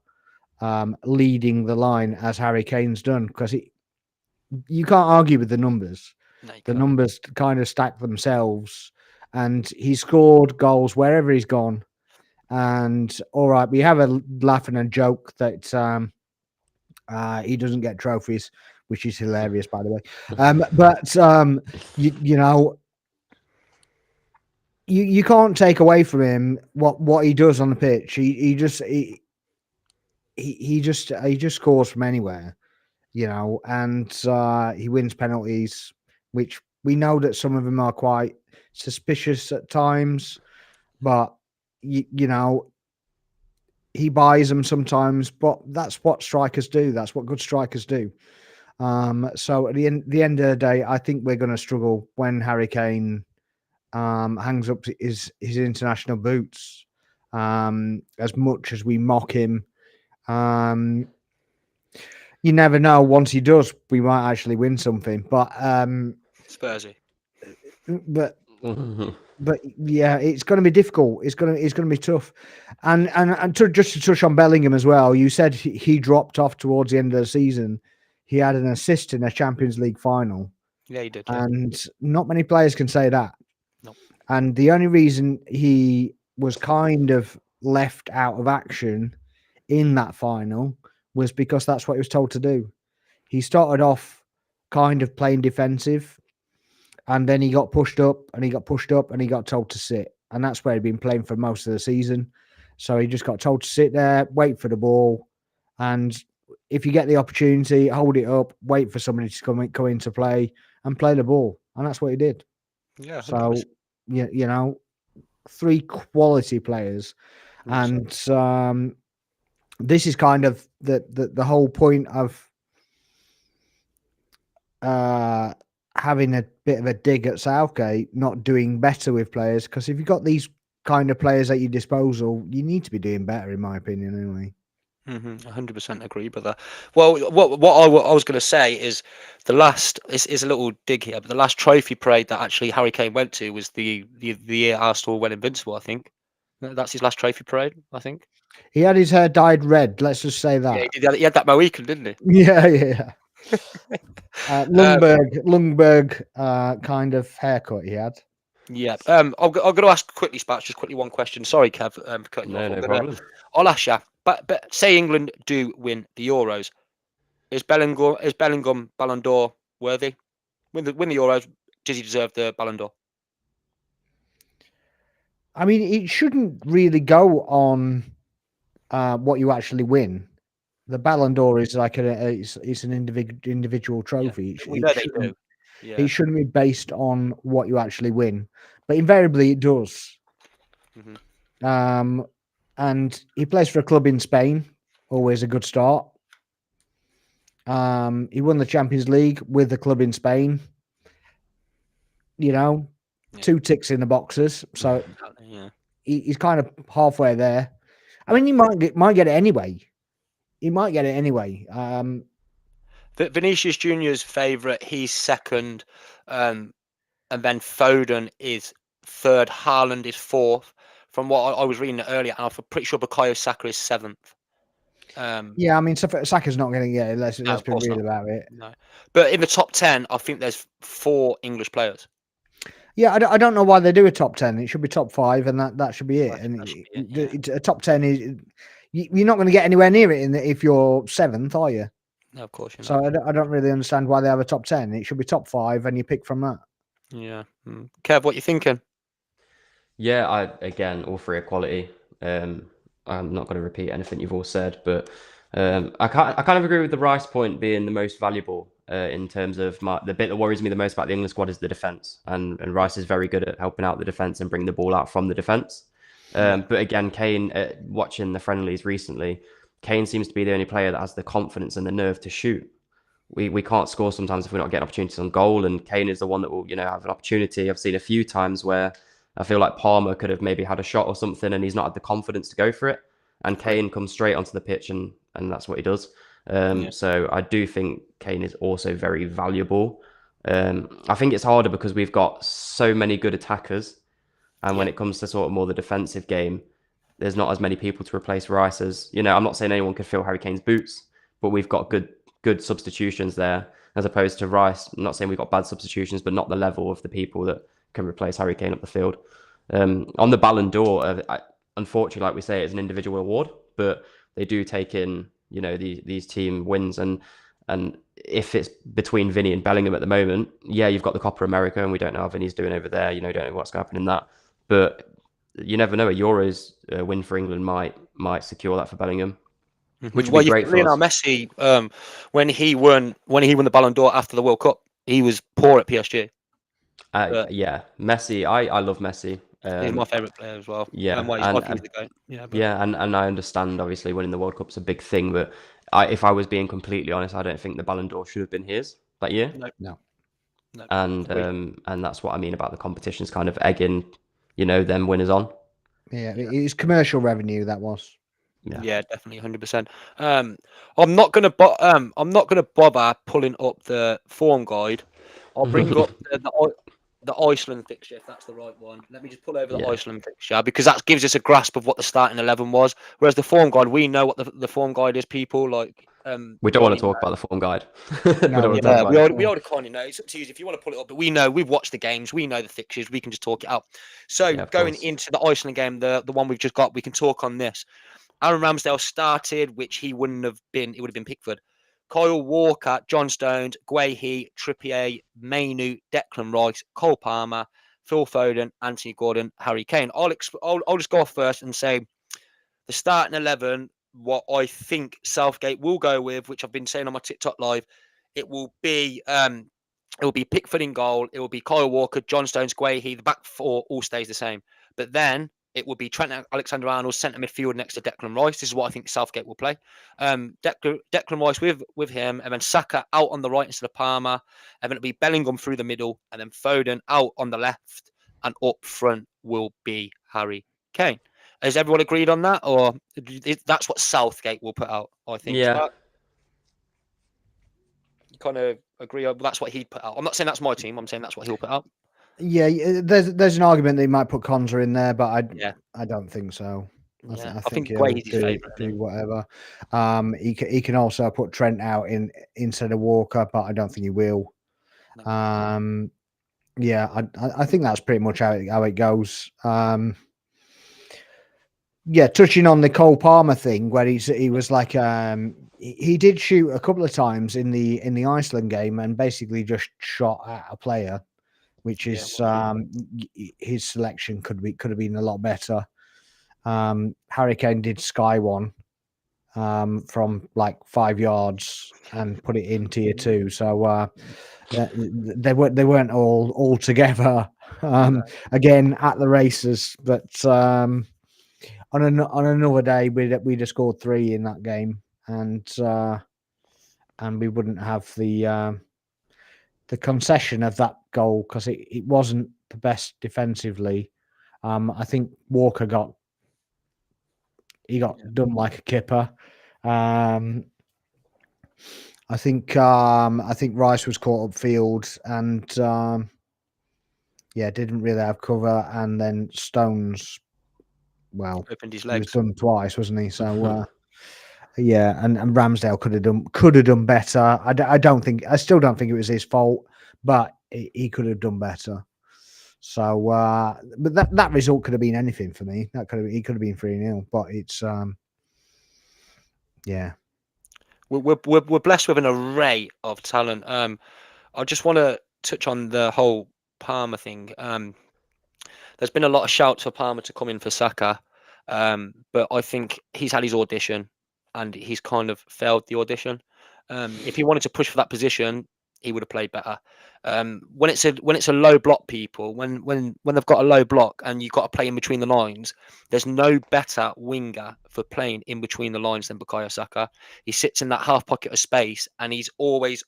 leading the line as Harry Kane's done, because you can't argue with the numbers. No, you The can't. numbers kind of stack themselves, and he scored goals wherever he's gone. And all right, we have a laugh and a joke that he doesn't get trophies, which is hilarious, by the way. But you know, you can't take away from him what he does on the pitch. He just scores from anywhere, you know, and he wins penalties, which we know that some of them are quite suspicious at times, but you know, he buys them sometimes, but that's what strikers do. That's what good strikers do. So at the end of the day, I think we're going to struggle when Harry Kane hangs up his international boots. As much as we mock him, you never know. Once he does, we might actually win something. But Spursy. But yeah, it's going to be difficult. It's going to be tough. And just to touch on Bellingham as well, you said he dropped off towards the end of the season. He had an assist in a Champions League final. Yeah, he did. Yeah. And not many players can say that. Nope. And the only reason he was kind of left out of action in that final was because that's what he was told to do. He started off kind of playing defensive, and then he got pushed up and he got pushed up and he got told to sit. And that's where he'd been playing for most of the season. So he just got told to sit there, wait for the ball. And if you get the opportunity, hold it up, wait for somebody to come into play and play the ball. And that's what he did. Yeah. 100%. So, you know, 3 quality players. 100%. And this is kind of the whole point of having a bit of a dig at Southgate not doing better with players, because if you've got these kind of players at your disposal, you need to be doing better, in my opinion, anyway. 100% agree with that. Well, what I was going to say is the last is a little dig here, but the last trophy parade that actually Harry Kane went to was the year Arsenal went invincible. I think that's his last trophy parade. I think he had his hair dyed red. Let's just say that. Yeah, he had that Mohican, didn't he? Yeah. Lundberg kind of haircut he had. Yeah. I'm going to ask quickly, Spats, just quickly one question. Sorry, Kev, for cutting you off. No problem. I'll ask you. But say England do win the Euros, is Bellingham Ballon d'Or worthy? Win the Euros, does he deserve the Ballon d'Or? I mean, it shouldn't really go on what you actually win. The Ballon d'Or is like it's an individual trophy. Yeah. It shouldn't be based on what you actually win, but invariably it does. Mm-hmm. And he plays for a club in Spain, always a good start. He won the Champions League with the club in Spain. You know, 2 ticks in the boxes, so he's kind of halfway there. I mean, he might get it anyway. Vinicius Junior's favourite. He's second, and then Foden is third. Haaland is fourth. From what I was reading earlier, and I'm pretty sure Bukayo Saka is seventh. Yeah, I mean, Saka's not going to get it. Let's be real about it. No, but in the top 10, I think there's 4 English players. Yeah, I don't know why they do a top 10. It should be top 5, and that should be it. A top 10 is you're not going to get anywhere near it if you're 7th, are you? No, of course you're not. So I don't really understand why they have a top 10. It should be top 5, and you pick from that. Yeah, Kev, what you thinking? Yeah, again, all 3 are quality. I'm not going to repeat anything you've all said, but I kind of agree with the Rice point being the most valuable in terms of the bit that worries me the most about the England squad is the defence, and Rice is very good at helping out the defence and bring the ball out from the defence. But again, Kane, watching the friendlies recently, Kane seems to be the only player that has the confidence and the nerve to shoot. We can't score sometimes if we're not getting opportunities on goal, and Kane is the one that will have an opportunity. I've seen a few times where I feel like Palmer could have maybe had a shot or something, and he's not had the confidence to go for it. And Kane comes straight onto the pitch, and that's what he does. So I do think Kane is also very valuable. I think it's harder because we've got so many good attackers, and when it comes to sort of more the defensive game, there's not as many people to replace Rice as, I'm not saying anyone could fill Harry Kane's boots, but we've got good substitutions there, as opposed to Rice. I'm not saying we've got bad substitutions, but not the level of the people that can replace Harry Kane up the field. On the Ballon d'Or, unfortunately, like we say, it's an individual award, but they do take in, these team wins. And if it's between Vinny and Bellingham at the moment, you've got the Copa America, and we don't know how Vinny's doing over there. Don't know what's going to happen in that. But you never know. A Euros win for England might secure that for Bellingham, which would be great for Lionel us. Messi, when he won the Ballon d'Or after the World Cup, he was poor at PSG. Messi. I love Messi. He's my favourite player as well. Yeah, and I understand, obviously, winning the World Cup's a big thing, but if I was being completely honest, I don't think the Ballon d'Or should have been his that year. No. And that's what I mean about the competition's kind of egging, them winners on. Yeah, it's commercial revenue, that was. Yeah, definitely, 100%. I'm not gonna bother pulling up the form guide. I'll bring up the Iceland fixture, if that's the right one. Let me just pull over the Iceland fixture, because that gives us a grasp of what the starting 11 was. Whereas the form guide, we know what the form guide is. People like we don't want to talk about the form guide. we already kind of know. It's up to you if you want to pull it up, but we know, we've watched the games, we know the fixtures, we can just talk it out. So going into the Iceland game, the one we've just got, we can talk on this. Aaron Ramsdale started, which he wouldn't have been. It would have been Pickford. Kyle Walker, John Stones, Guehi, Trippier, Mainu, Declan Rice, Cole Palmer, Phil Foden, Anthony Gordon, Harry Kane. I'll just go off first and say the starting 11, what I think Southgate will go with, which I've been saying on my TikTok live, it will be Pickford in goal. It will be Kyle Walker, John Stones, Guehi. The back four all stays the same. But then it will be Trent Alexander-Arnold, centre midfield next to Declan Rice. This is what I think Southgate will play. Declan Rice with him, and then Saka out on the right instead of Palmer. And then it'll be Bellingham through the middle, and then Foden out on the left, and up front will be Harry Kane. Has everyone agreed on that, or that's what Southgate will put out? I think. Yeah. You kind of agree. That's what he'd put out. I'm not saying that's my team. I'm saying that's what he'll put out. Yeah, there's an argument that he might put Konza in there, but I don't think so. I think Guehi's his favourite. Do whatever. He can also put Trent out instead of Walker, but I don't think he will. No. I think that's pretty much how it goes. Touching on the Cole Palmer thing, where he was like he did shoot a couple of times in the Iceland game and basically just shot at a player, which is his selection could have been a lot better. Harry Kane did sky one from like 5 yards and put it in tier 2. So they weren't all together again at the races, but on another day we'd have scored 3 in that game, and we wouldn't have the concession of that goal, because it wasn't the best defensively. I think Walker got done like a kipper. I think Rice was caught upfield and didn't really have cover, and then Stones, opened his legs. He was done twice, wasn't he? So and Ramsdale could have done better. I still don't think it was his fault, but he could have done better. So, but that result could have been anything for me. He could have been 3-0, but it's We're blessed with an array of talent. I just want to touch on the whole Palmer thing. There's been a lot of shouts for Palmer to come in for Saka, but I think he's had his audition and he's kind of failed the audition. If he wanted to push for that position, he would have played better. When it's a low block, people, when they've got a low block and you've got to play in between the lines, there's no better winger for playing in between the lines than Bukayo Saka. He sits in that half pocket of space, and he's always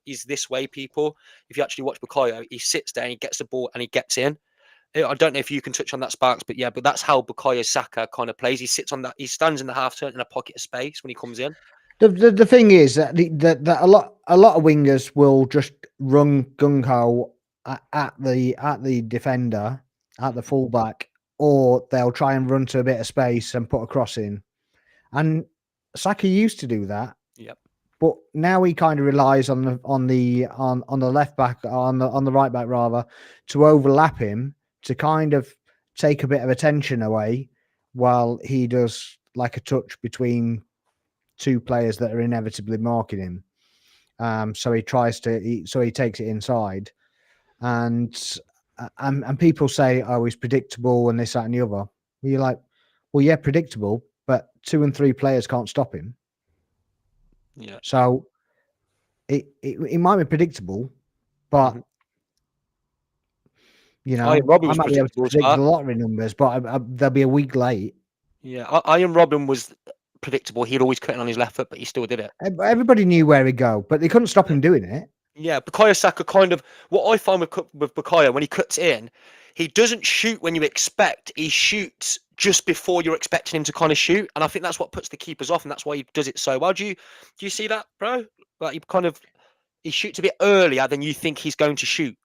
he's this way, people. If you actually watch Bukayo, he sits there and he gets the ball and he gets in. I don't know if you can touch on that, Sparks, but yeah, but that's how Bukayo Saka kind of plays. He sits on that. He stands in the half turn in a pocket of space when he comes in. The thing is that that a lot of wingers will just run gung ho at the defender, at the fullback, or they'll try and run to a bit of space and put a cross in. And Saka used to do that. Yep. But now he kind of relies on the left back, on the right back rather, to overlap him, to kind of take a bit of attention away while he does like a touch between two players that are inevitably marking him. So he tries to, so he takes it inside, and people say, oh, he's predictable and this, that, and the other. Well, you're like, well, yeah, predictable, but 2 and 3 players can't stop him. Yeah. So it might be predictable, but you know, Iron Robin I was might be able to predictable as predict well. the lottery numbers, but they'll be a week late. Yeah, Iron Robin was predictable. He'd always cut in on his left foot, but he still did it. Everybody knew where he'd go, but they couldn't stop him doing it. Yeah, Bukayo Saka kind of, what I find with Bukayo, when he cuts in, he doesn't shoot when you expect. He shoots just before you're expecting him to kind of shoot, and I think that's what puts the keepers off, and that's why he does it so well. Do you see that, bro? Like he shoots a bit earlier than you think he's going to shoot.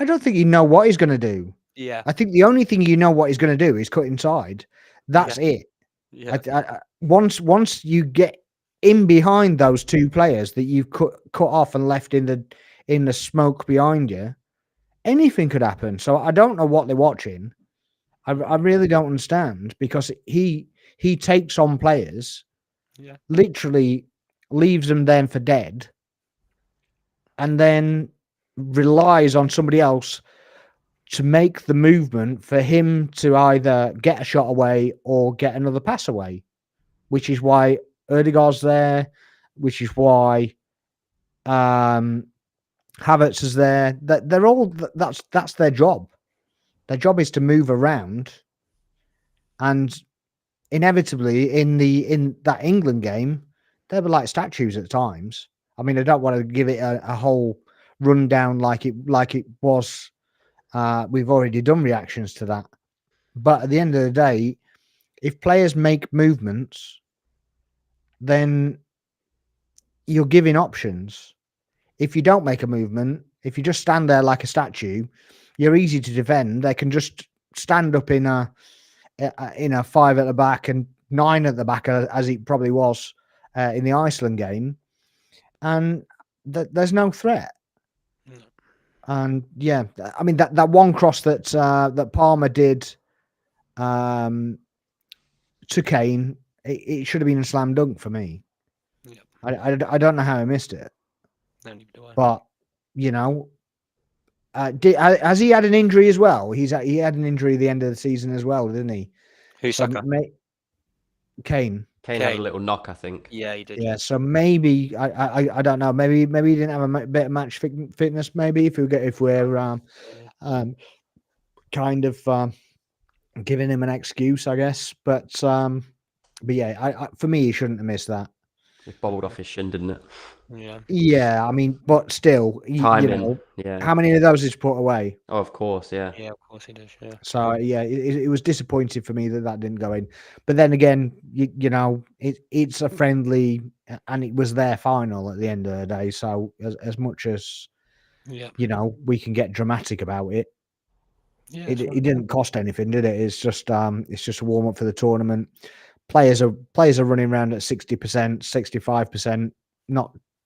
I don't think you know what he's going to do. Yeah, I think the only thing you know what he's going to do is cut inside. That's it. yeah. Once you get in behind those 2 players that you've cut off and left in the smoke behind you, anything could happen. So I don't know what they're watching. I really don't understand, because he takes on players, literally leaves them then for dead, and then relies on somebody else to make the movement for him to either get a shot away or get another pass away, which is why Ødegaard's there, which is why Havertz is there. They're all, that's their job. Their job is to move around, and inevitably in that England game, they were like statues at times. I mean, I don't want to give it a whole rundown like it was. We've already done reactions to that, but at the end of the day, if players make movements, then you're giving options. If you don't make a movement, if you just stand there like a statue, you're easy to defend. They can just stand up in a 5 at the back and 9 at the back, as it probably was in the Iceland game, and there's no threat. And yeah, I mean that one cross that Palmer did to Kane, it should have been a slam dunk for me. Yep. I don't know how he missed it, but you know, has he had an injury as well? He had an injury at the end of the season as well, didn't he? Who's Saka? Kane. Kane had a little knock, I think. Yeah, he did. Yeah, so maybe I don't know. Maybe he didn't have a bit of match fitness. Maybe if we're kind of giving him an excuse, I guess. But yeah, for me, he shouldn't have missed that. It bobbled off his shin, didn't it? Yeah. Yeah, I mean, but still, you know, yeah. how many of those did you put away? Oh, of course, yeah. Yeah, of course he does. Yeah. So yeah, it was disappointing for me that didn't go in. But then again, you know, it's a friendly, and it was their final at the end of the day. So as much as you know, we can get dramatic about it. Yeah, it didn't cost anything, did it? It's just a warm up for the tournament. Players are running around at 60%, 65%,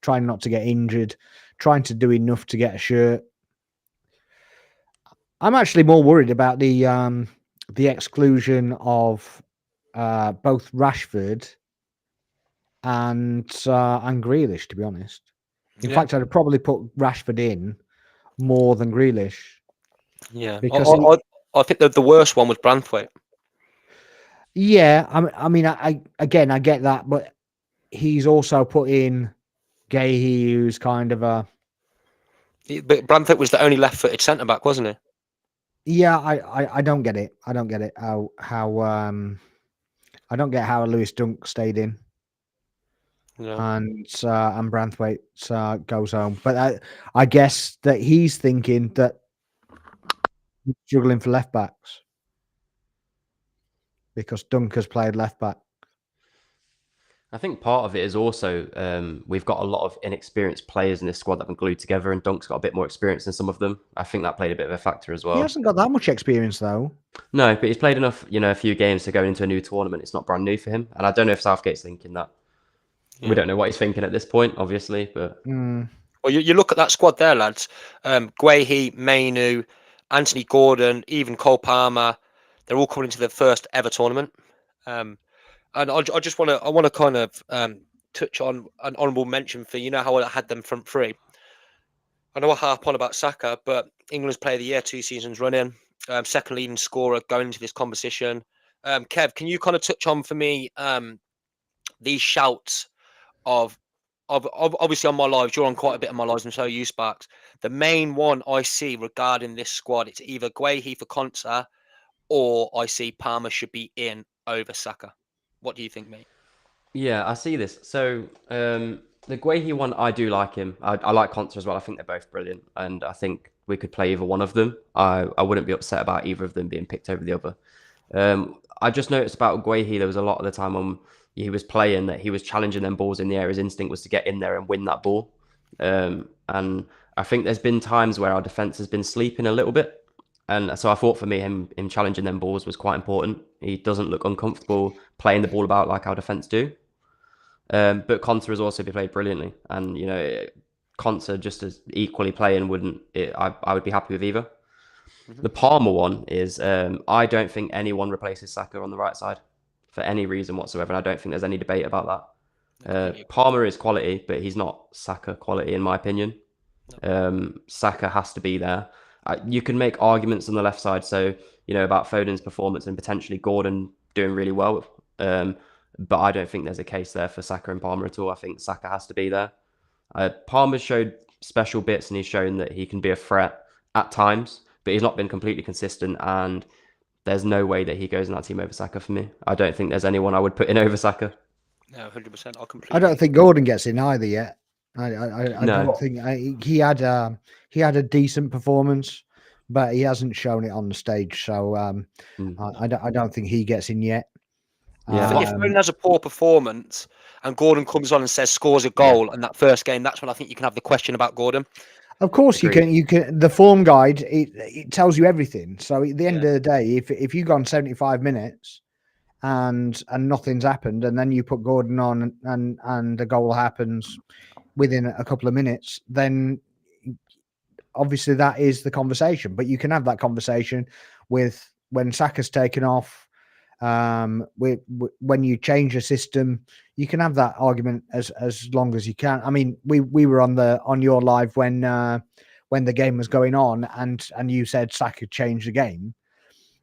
trying not to get injured, trying to do enough to get a shirt. I'm actually more worried about the exclusion of both Rashford and Grealish, to be honest. In fact, I'd probably put Rashford in more than Grealish. Yeah, because I think the worst one was Branthwaite. Yeah, I mean, I get that, but he's also put in Gahey, who's kind of a. But Branthwaite was the only left-footed centre back, wasn't he? Yeah, I don't get it. I don't get it how I don't get how Lewis Dunk stayed in. Yeah. And Branthwaite goes home, but I guess that he's thinking that struggling for left backs because Dunker's played left back. I think part of it is also we've got a lot of inexperienced players in this squad that have been glued together, and Dunk's got a bit more experience than some of them. I think that played a bit of a factor as He well. hasn't got that much experience though. No, but he's played enough, a few games to go into a new tournament. It's not brand new for him, and I don't know if Southgate's thinking that. Yeah. We don't know what he's thinking at this point, obviously, but Well, you look at that squad there, lads. Guehi, Mainu, Anthony Gordon, even Cole Palmer. They're all coming into their first ever tournament. And I just want to kind of touch on an honourable mention for how I had them front three. I know I harp on about Saka, but England's Player of the Year 2 seasons running, second leading scorer going into this competition. Kev, can you kind of touch on for me these shouts of obviously on my lives? You're on quite a bit of my lives, and so are you, Sparks. The main one I see regarding this squad, it's either Guehi for Konsa, or I see Palmer should be in over Saka. What do you think, mate? yeah, I see this. So the Guehi one, I do like him. I like Konsa as well. I think they're both brilliant, and I think we could play either one of them. I wouldn't be upset about either of them being picked over the other. I just noticed about Guehi, there was a lot of the time when he was playing that he was challenging them balls in the air. His instinct was to get in there and win that ball. And I think there's been times where our defense has been sleeping a little bit. And so I thought for me, him challenging them balls was quite important. He doesn't look uncomfortable playing the ball about like our defense do. But Konsa has also been played brilliantly. And, Konsa just as equally playing I would be happy with either. The Palmer one is I don't think anyone replaces Saka on the right side for any reason whatsoever. And I don't think there's any debate about that. Palmer is quality, but he's not Saka quality in my opinion. Saka has to be there. You can make arguments on the left side, so about Foden's performance and potentially Gordon doing really well. But I don't think there's a case there for Saka and Palmer at all. I think Saka has to be there. Palmer showed special bits, and he's shown that he can be a threat at times, but he's not been completely consistent. And there's no way that he goes in that team over Saka for me. I don't think there's anyone I would put in over Saka. No, 100%. I don't think Gordon gets in either yet. I No. don't think he had a decent performance, but he hasn't shown it on the stage. So I don't think he gets in yet. Yeah. I think if Foden has a poor performance and Gordon comes on and scores a goal in that first game, that's when I think you can have the question about Gordon. Of course, Agreed. you can. The form guide it tells you everything. So at the end of the day, if you've gone 75 minutes and nothing's happened, and then you put Gordon on and the goal happens within a couple of minutes, then obviously that is the conversation. But you can have that conversation with when Saka's taken off. When you change a system, you can have that argument as long as you can. I mean, we were on your live when the game was going on, and you said Saka changed the game,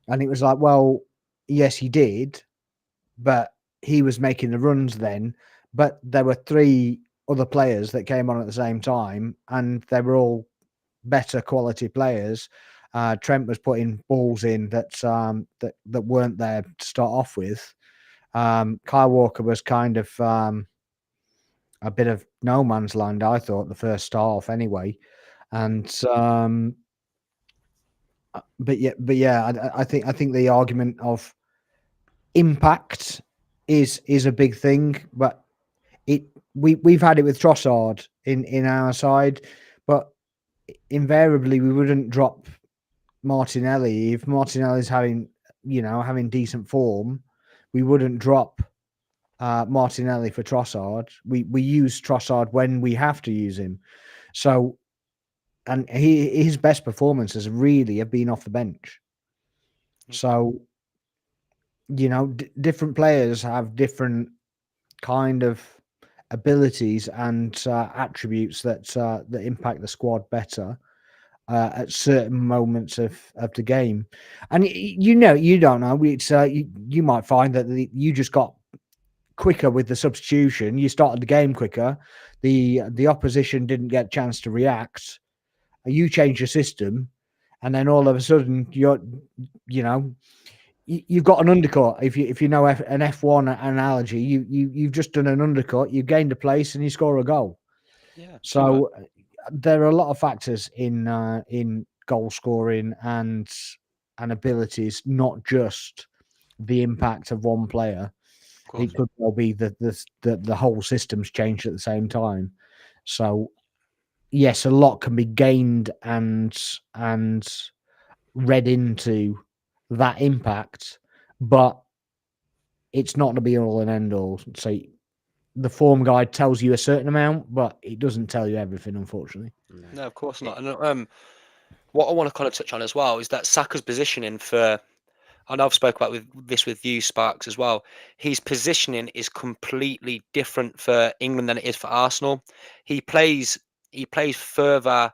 and it was like, well, yes, he did, but he was making the runs then. But there were 3 other players that came on at the same time, and they were all better quality players. Trent was putting balls in that weren't there to start off with. Kyle Walker was kind of a bit of no man's land, I thought, the first start off anyway. And but yeah, I think the argument of impact is a big thing, but we've had it with Trossard in our side, but invariably we wouldn't drop Martinelli. If Martinelli's having decent form, we wouldn't drop Martinelli for Trossard. We use Trossard when we have to use him. So, and his best performances really have been off the bench. So, different players have different kind of abilities and attributes that impact the squad better at certain moments of the game. And you don't know. It's you might find that you just got quicker with the substitution. You started the game quicker. The opposition didn't get a chance to react. You change your system, and then all of a sudden you've got an undercut. If you know an F1 analogy, you've just done an undercut. You gained a place and you score a goal. Yeah. So there are a lot of factors in goal scoring and abilities, not just the impact of one player. Of course. It could well be that the whole system's changed at the same time. So yes, a lot can be gained and read into that impact, but it's not the be all and end all. So the form guide tells you a certain amount, but it doesn't tell you everything, unfortunately. No, of course not. And what I want to kind of touch on as well is that Saka's positioning for, I know I've spoke about with you, Sparks, as well. His positioning is completely different for England than it is for Arsenal. He plays further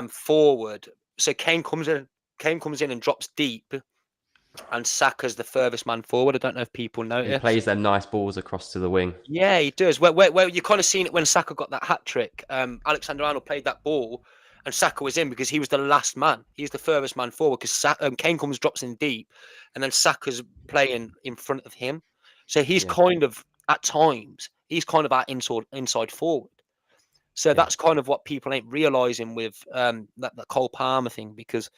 forward. So Kane comes in and drops deep, and Saka's the furthest man forward. I don't know if people notice. He plays them nice balls across to the wing. Yeah, he does. Where you kind of seen it when Saka got that hat trick. Alexander-Arnold played that ball, and Saka was in because he was the last man. He's the furthest man forward because Kane drops in deep, and then Saka's playing in front of him. So he's kind of, at times, he's kind of our inside forward. So that's kind of what people ain't realising with that Cole Palmer thing, because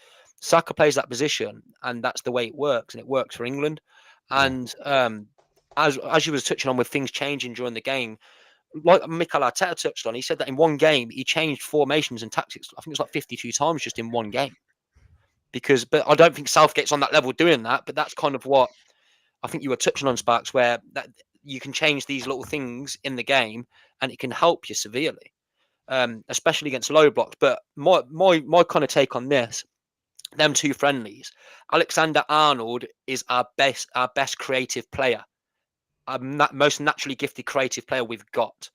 Saka plays that position, and that's the way it works, and it works for England. And as you was touching on with things changing during the game, like Mikel Arteta touched on, he said that in one game he changed formations and tactics. I think it was like 52 times just in one game. But I don't think Southgate's on that level doing that. But that's kind of what I think you were touching on, Sparks, where that you can change these little things in the game, and it can help you severely, especially against low blocks. But my kind of take on this, them two friendlies, Alexander-Arnold is our best creative player. Most naturally gifted creative player we've got.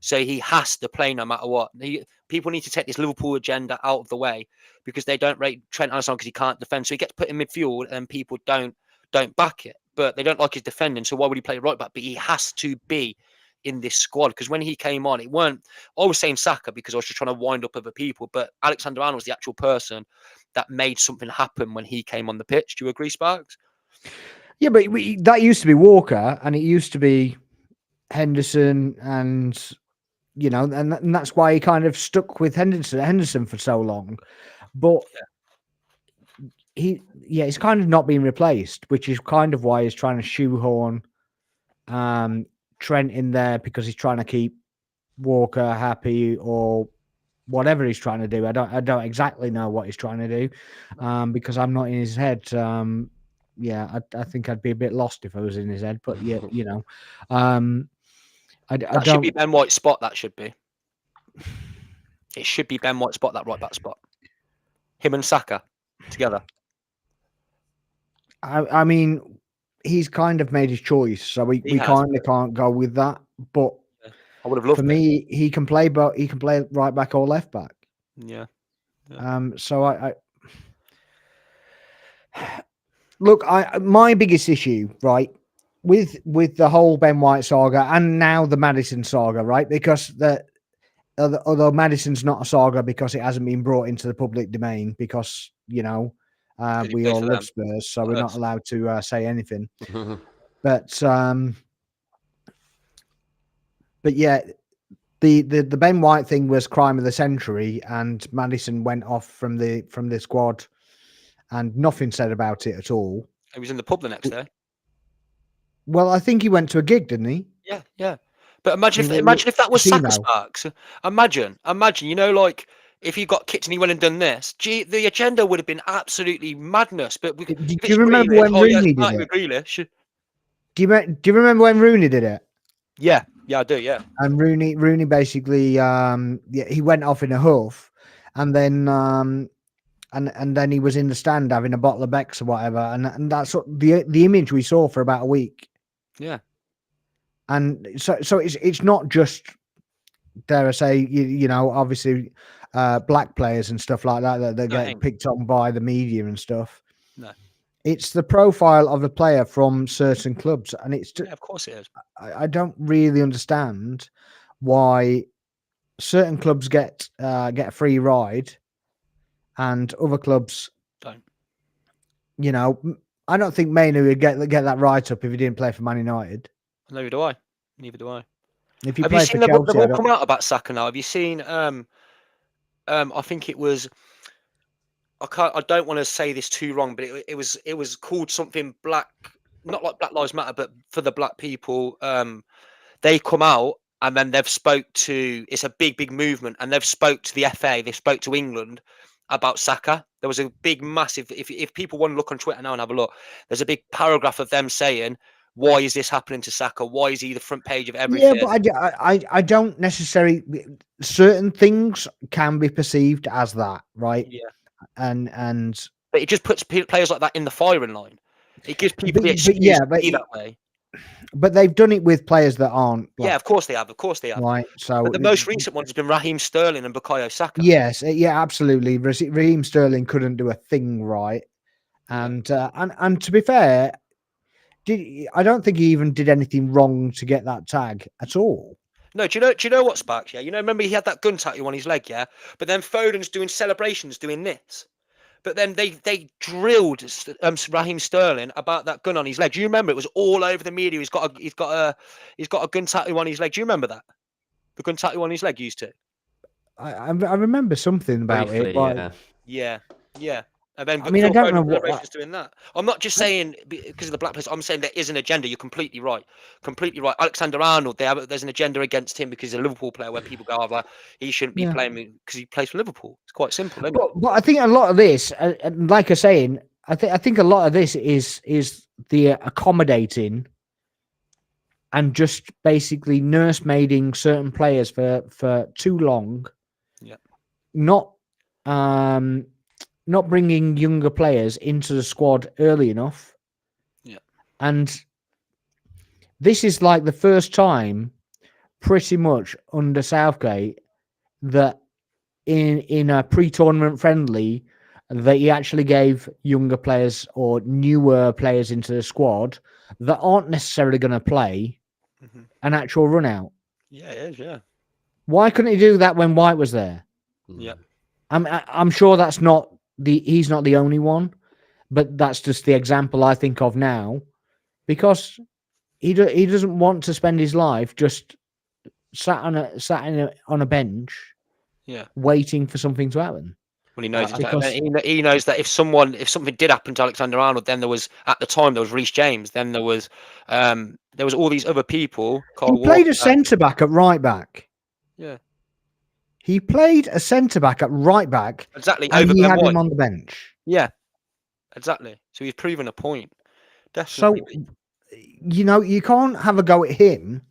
So he has to play no matter what. People need to take this Liverpool agenda out of the way, because they don't rate Trent Alexander because he can't defend. So he gets put in midfield and people don't back it. But they don't like his defending. So why would he play right back? But he has to be in this squad, because when he came on, it weren't, I was saying Saka because I was just trying to wind up other people, but Alexander-Arnold was the actual person that made something happen when he came on the pitch. Do you agree, Sparks? Yeah, but that used to be Walker, and it used to be Henderson, and and that's why he kind of stuck with Henderson for so long. But he's kind of not being replaced, which is kind of why he's trying to shoehorn Trent in there, because he's trying to keep Walker happy or whatever he's trying to do. I don't exactly know what he's trying to do, because I'm not in his head. I think I'd be a bit lost if I was in his head. But yeah, that should be Ben White's spot. That should be. It should be Ben White's spot, that right back spot. Him and Saka together. I mean, he's kind of made his choice, so we kind of can't go with that. But I would have loved. For me, he can play, but he can play right back or left back. Yeah. So I look. My biggest issue, right, with the whole Ben White saga and now the Maddison saga, right, because although Maddison's not a saga because it hasn't been brought into the public domain, because we all love Spurs, so we're not allowed to say anything. But yeah, the Ben White thing was crime of the century, and Maddison went off from the squad, and nothing said about it at all. He was in the pub the next day. Well, I think he went to a gig, didn't he? Yeah. But imagine if that was Saka, Sparks. Imagine, like if he got kicked and he went and done this, the agenda would have been absolutely madness. But do you remember when Rooney did it? Do you remember when Rooney did it? Yeah, I do. Yeah. And Rooney basically, he went off in a huff, and then and then he was in the stand having a bottle of Beck's or whatever, and that's what the image we saw for about a week. Yeah. And so it's not just, dare I say, obviously black players and stuff like that get picked on by the media and stuff. No. It's the profile of a player from certain clubs, and it's just, of course it is. I don't really understand why certain clubs get a free ride and other clubs don't. I don't think Mainu would get that right up if he didn't play for Man United. Neither do I. If you have you seen the all come out about Saka now? Have you seen? I think it was I don't want to say this too wrong, but it was called something black, not like Black Lives Matter, but for the black people. They come out and then they've spoke to. It's a big movement, and they've spoke to the FA. They spoke to England about Saka. There was a big, massive. If people want to look on Twitter now and have a look, there's a big paragraph of them saying, "Why is this happening to Saka? Why is he the front page of Yeah, everything?" but I don't necessarily. Certain things can be perceived as that, right? Yeah, And but it just puts players like that in the firing line. It gives people the but excuse yeah, to be that way. but they've done it with players that aren't Yeah, black, of course they have. Of course they have. right? So But the most recent one has been Raheem Sterling and Bukayo Saka. yes, yeah, absolutely. Raheem Sterling couldn't do a thing right, Yeah. and to be fair, I don't think he even did anything wrong to get that tag at all. No, do you know what, Sparks? Yeah, remember he had that gun tattoo on his leg, yeah. But then Foden's doing celebrations, doing this. But then they drilled Raheem Sterling about that gun on his leg. Do you remember? It was all over the media. He's got a gun tattoo on his leg. Do you remember that? The gun tattoo on his leg used to. I remember something about Briefly, it, but Yeah. And then I mean, I Phil don't Foden know what. celebrations doing that. I'm not just saying because of the black players. I'm saying there is an agenda. You're completely right. Completely right. Alexander Arnold, there's an agenda against him because he's a Liverpool player where people go, "Oh, well, he shouldn't be Yeah. playing because he plays for Liverpool." It's quite simple, isn't it? But I think a lot of this, like I'm saying, I think a lot of this is the accommodating and just basically nursemaiding certain players for too long. Yeah. Not bringing younger players into the squad early enough. Yeah. And this is like the first time pretty much under Southgate that in a pre-tournament friendly that he actually gave younger players or newer players into the squad that aren't necessarily going to play an actual run out. Yeah, it is, yeah. Why couldn't he do that when White was there? Yeah. I'm sure that's not he's not the only one, but that's just the example I think of now, because he doesn't want to spend his life just sat on a bench, Yeah, waiting for something to happen. Well, he knows because he knows that if something did happen to Alexander Arnold, then there was at the time there was Reece James, then there was all these other people. He played a centre back at right back. Yeah, he played a centre back at right back. Exactly, and over he Ben had White. him on the bench. Yeah, exactly. So he's proven a point. Definitely. So, you can't have a go at him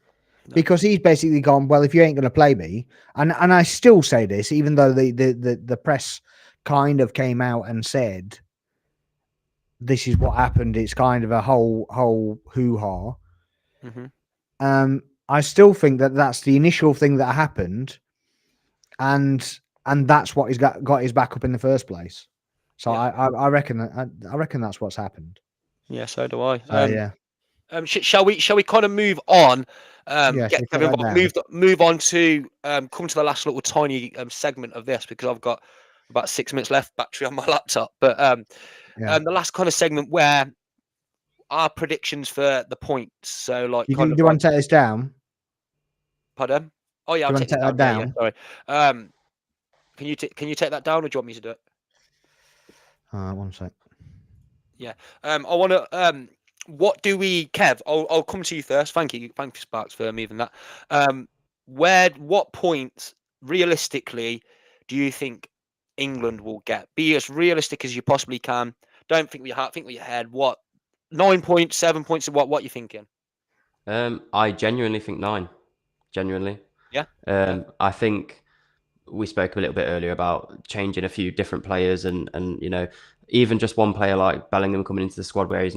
because he's basically gone, well, if you ain't going to play me, and I still say this, even though the press kind of came out and said this is what happened, it's kind of a whole hoo-ha. I still think that's the initial thing that happened, and that's what he's got his back up in the first place. So yeah. I reckon that's what's happened. Yeah, so do I. Yeah. Shall we kind of move on? Move on to come to the last little tiny segment of this, because I've got about 6 minutes left battery on my laptop. But the last kind of segment where our predictions for the points. So like, do you want to take this down? Pardon? Oh yeah, I'll take that down. Yeah, sorry. Can you take that down, or do you want me to do it? 1 sec. Yeah. I want to. What do we, Kev? I'll come to you first. Thank you, Sparks, for moving that. What point realistically do you think England will get? Be as realistic as you possibly can. Don't think with your heart. Think with your head. What 9 points, 7 points? What are you thinking? I genuinely think 9. Genuinely. Yeah. I think we spoke a little bit earlier about changing a few different players, and even just one player like Bellingham coming into the squad where he's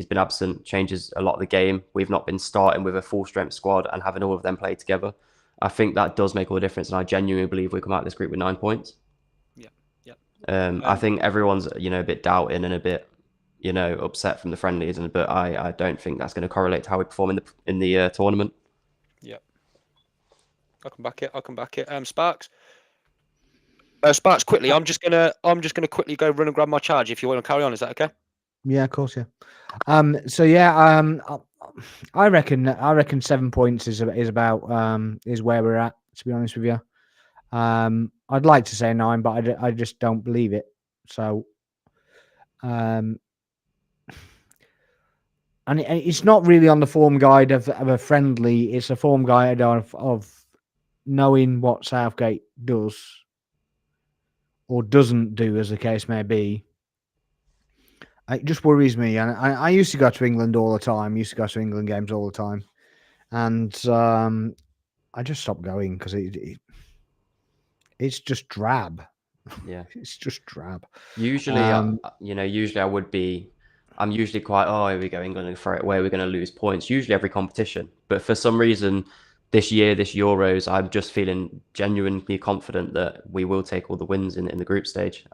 been absent, changes a lot of the game. We've not been starting with a full strength squad and having all of them play together. I think that does make all the difference, and I genuinely believe we come out of this group with 9 points. Yeah. I think everyone's a bit doubting and a bit upset from the friendlies, but I don't think that's going to correlate to how we perform in the tournament. Yeah. I'll come back it. Sparks. Sparks, quickly. I'm just gonna quickly go run and grab my charge. If you want to carry on, is that okay? Yeah, of course. Yeah. So yeah. I reckon 7 points is about is where we're at. To be honest with you, I'd like to say 9, but I just don't believe it. So, um, and it's not really on the form guide of a friendly. It's a form guide of knowing what Southgate does or doesn't do, as the case may be. It just worries me. And I used to go to England all the time. Used to go to England games all the time, and I just stopped going because it's just drab. Yeah. It's just drab. Usually, usually I would be. I'm usually quite, oh, here we go, England and throw it away. We're going to lose points. Usually every competition, but for some reason, this year, this Euros, I'm just feeling genuinely confident that we will take all the wins in the group stage.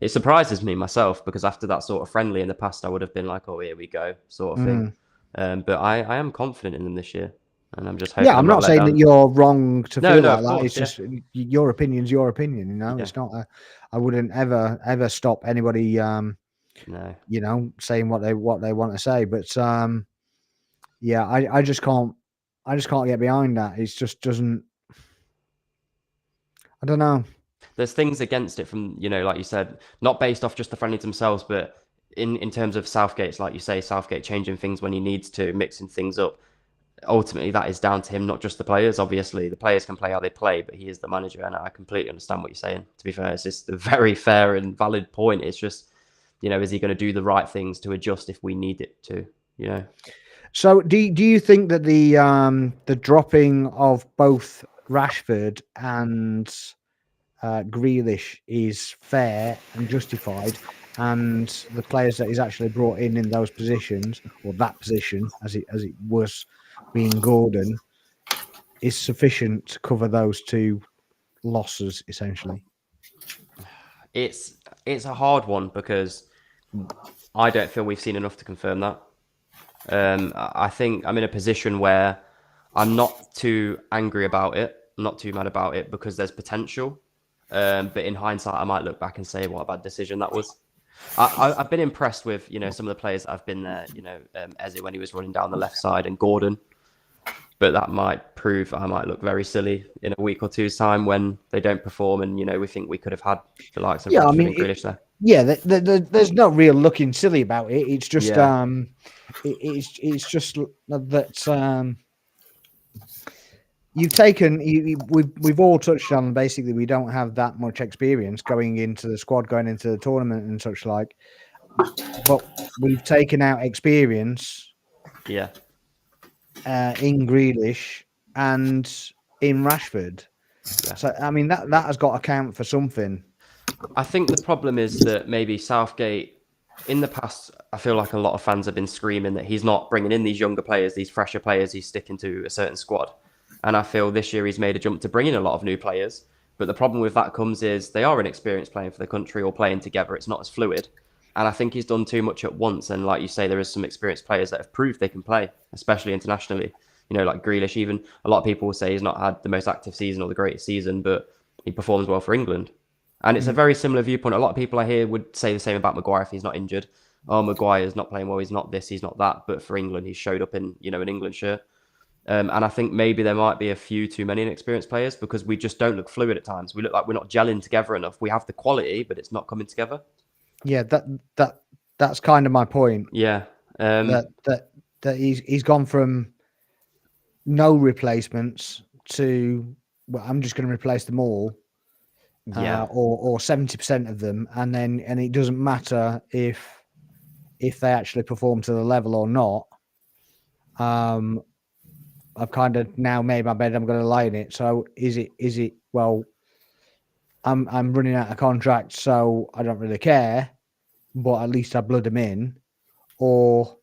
It surprises me myself because after that sort of friendly in the past, I would have been like, oh, here we go, sort of thing. But I am confident in them this year, and I'm just hoping. Yeah, I'm not saying that you're wrong to feel like that. Course, it's just your opinion's your opinion. You know, it's not. I wouldn't ever stop anybody. No. You know, saying what they want to say, but yeah, I just can't get behind that. It just doesn't. I don't know. There's things against it from, like you said, not based off just the friendlies themselves, but in terms of Southgate's, like you say, Southgate changing things when he needs to, mixing things up. Ultimately, that is down to him, not just the players. Obviously, the players can play how they play, but he is the manager, and I completely understand what you're saying. To be fair, it's just a very fair and valid point. It's just, is he going to do the right things to adjust if we need it to, So do you think that the dropping of both Rashford and Grealish is fair and justified, and the players that he's actually brought in those positions, or that position as it was being Gordon, is sufficient to cover those two losses essentially? It's a hard one because I don't feel we've seen enough to confirm that. I think I'm in a position where I'm not too angry about it, not too mad about it, because there's potential. But in hindsight, I might look back and say, what a bad decision that was. I've been impressed with, some of the players that have been there, Eze when he was running down the left side and Gordon. But that might prove I might look very silly in a week or two's time when they don't perform and, we think we could have had the likes of Rashford and Grealish there. Yeah, there's no real looking silly about it. It's just it's just that you've taken we've all touched on basically we don't have that much experience going into the squad, going into the tournament and such like, but we've taken out experience. Yeah. In Grealish and in Rashford. Yeah. So I mean that has got to count for something. I think the problem is that maybe Southgate, in the past, I feel like a lot of fans have been screaming that he's not bringing in these younger players, these fresher players, he's sticking to a certain squad. And I feel this year he's made a jump to bring in a lot of new players. But the problem with that comes is they are inexperienced playing for the country or playing together. It's not as fluid. And I think he's done too much at once. And like you say, there is some experienced players that have proved they can play, especially internationally. Like Grealish, even a lot of people will say he's not had the most active season or the greatest season, but he performs well for England. And it's a very similar viewpoint. A lot of people I hear would say the same about Maguire if he's not injured. Oh, Maguire's not playing well. He's not this, he's not that. But for England, he showed up in, an England shirt. And I think maybe there might be a few too many inexperienced players because we just don't look fluid at times. We look like we're not gelling together enough. We have the quality, but it's not coming together. Yeah, that's kind of my point. Yeah. That he's gone from no replacements to, well, I'm just going to replace them all. Yeah. Or 70% of them, and it doesn't matter if they actually perform to the level or not. I've kind of now made my bed. I'm going to lie in it. So is it? Well, I'm running out of contract, so I don't really care. But at least I blood him in. Or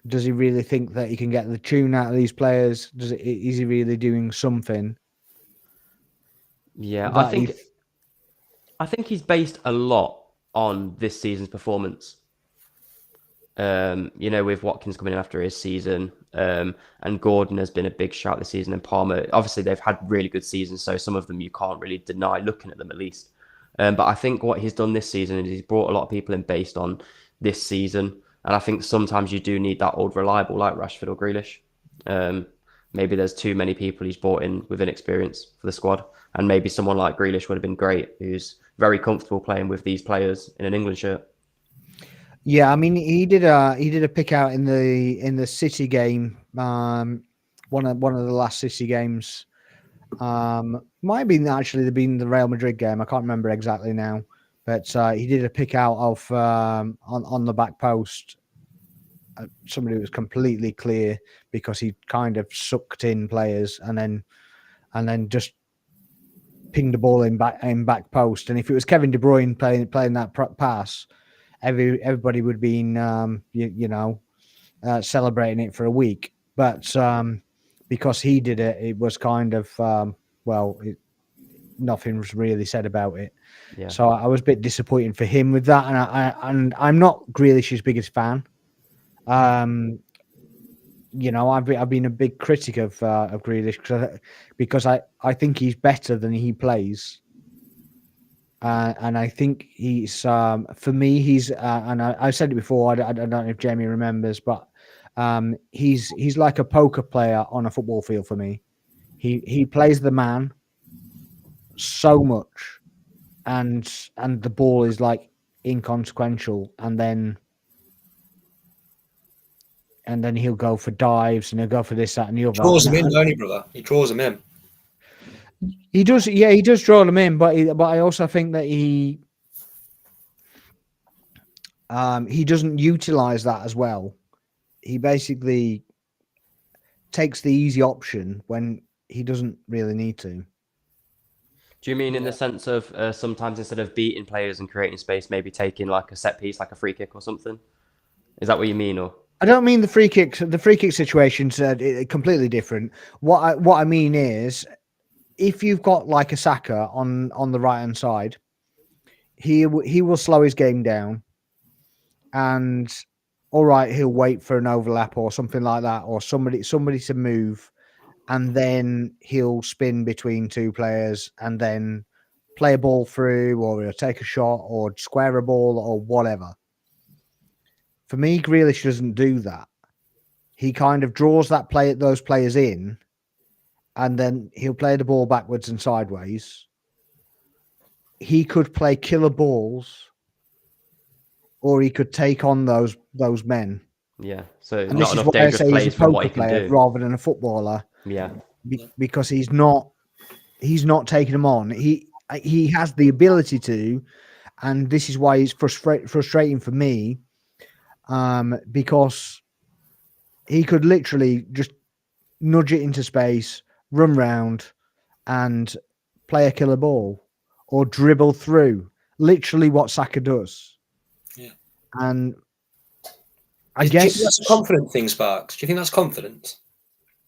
does he really think that he can get the tune out of these players? Is he really doing something? Yeah, I think he's based a lot on this season's performance. With Watkins coming in after his season, and Gordon has been a big shout this season, and Palmer, obviously they've had really good seasons, so some of them you can't really deny looking at them at least. But I think what he's done this season is he's brought a lot of people in based on this season, and I think sometimes you do need that old reliable like Rashford or Grealish. Maybe there's too many people he's brought in with inexperience for the squad, and maybe someone like Grealish would have been great, who's very comfortable playing with these players in an England shirt. Yeah, I mean, he did a pick out in the City game, one of the last City games. Might have been actually been the Real Madrid game. I can't remember exactly now, but he did a pick out of on the back post. Somebody was completely clear because he kind of sucked in players and then just pinged the ball in back post. And if it was Kevin De Bruyne playing that pass, everybody would have been celebrating it for a week. But because he did it, it was kind of nothing was really said about it. Yeah. So I was a bit disappointed for him with that, and I'm not Grealish's biggest fan. I've been a big critic of Grealish because I think he's better than he plays, and I think he's for me he's and I said it before. I don't know if Jamie remembers, but he's like a poker player on a football field for me. He plays the man so much, and the ball is like inconsequential, and then he'll go for dives and he'll go for this, that, and the other. Draws them in, don't he, brother? He draws them in. He does, yeah, he does draw them in, but I also think that he doesn't utilize that as well. He basically takes the easy option when he doesn't really need to. Do you mean in the sense of sometimes instead of beating players and creating space, maybe taking like a set piece, like a free kick or something? Is that what you mean, or? I don't mean the free kicks. The free kick situation's completely different. What I mean is, if you've got like a Saka on the right hand side, he will slow his game down, and all right, he'll wait for an overlap or something like that, or somebody to move, and then he'll spin between two players and then play a ball through, or he'll take a shot or square a ball or whatever. For me, Grealish doesn't do that. He kind of draws those players in, and then he'll play the ball backwards and sideways. He could play killer balls, or he could take on those men. Yeah, so And not this is enough why I dangerous say he's plays a for what poker he can player do. rather than a footballer. Yeah, Because he's not taking them on. He has the ability to, and this is why it's frustrating for me. Because he could literally just nudge it into space, run round, and play a killer ball, or dribble through. Literally, what Saka does. Yeah. And Do you think that's a confident thing, Sparks? Do you think that's confidence?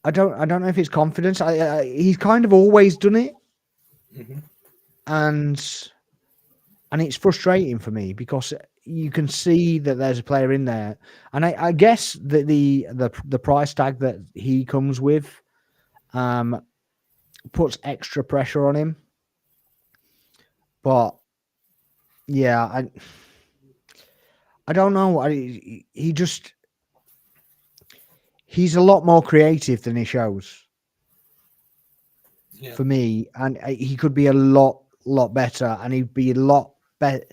I don't know if it's confidence. He's kind of always done it, and it's frustrating for me because you can see that there's a player in there, and I guess that the price tag that he comes with puts extra pressure on him. But yeah, I don't know. He's a lot more creative than he shows. Yeah. For me, and he could be a lot better, and he'd be a lot better.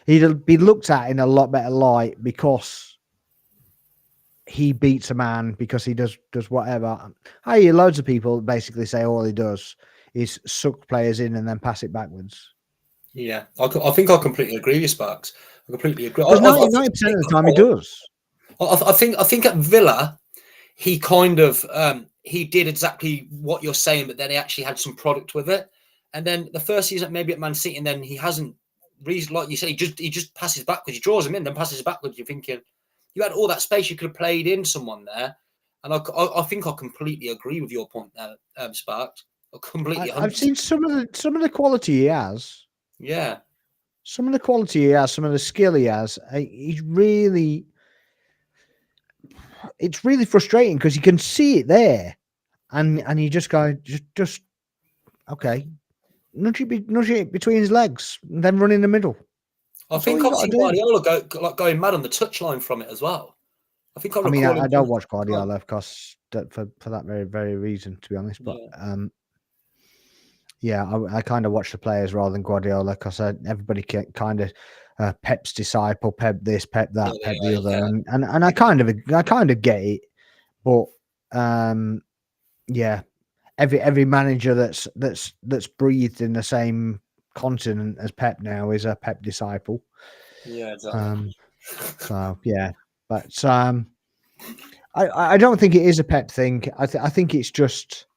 He'd be looked at in a lot better light because he beats a man, because he does whatever. I hear loads of people basically say all he does is suck players in and then pass it backwards. Yeah, I think I completely agree with you, Sparks. I completely agree. 90% of the time he does. I think at Villa, he kind of he did exactly what you're saying, but then he actually had some product with it. And then the first season, maybe at Man City, and then he hasn't. Like you say, he just passes backwards. He draws him in, then passes backwards. You're thinking you had all that space. You could have played in someone there, and I think I completely agree with your point there, Sparks. I've seen some of the quality he has. Yeah, some of the quality he has, some of the skill he has. It's really frustrating because you can see it there, and you just go, just okay, nudge it between his legs, and then run in the middle. I think I've seen Guardiola going mad on the touchline from it as well. I don't watch Guardiola because for that very, very reason, to be honest. But Yeah, I kind of watch the players rather than Guardiola because everybody kind of Pep's disciple, Pep this, Pep that, Yeah, Pep they the are, other, yeah. and I kind of get it, but yeah, every manager that's breathed in the same continent as Pep now is a Pep disciple. Yeah, exactly. So yeah, but I don't think it is a Pep thing. I think it's just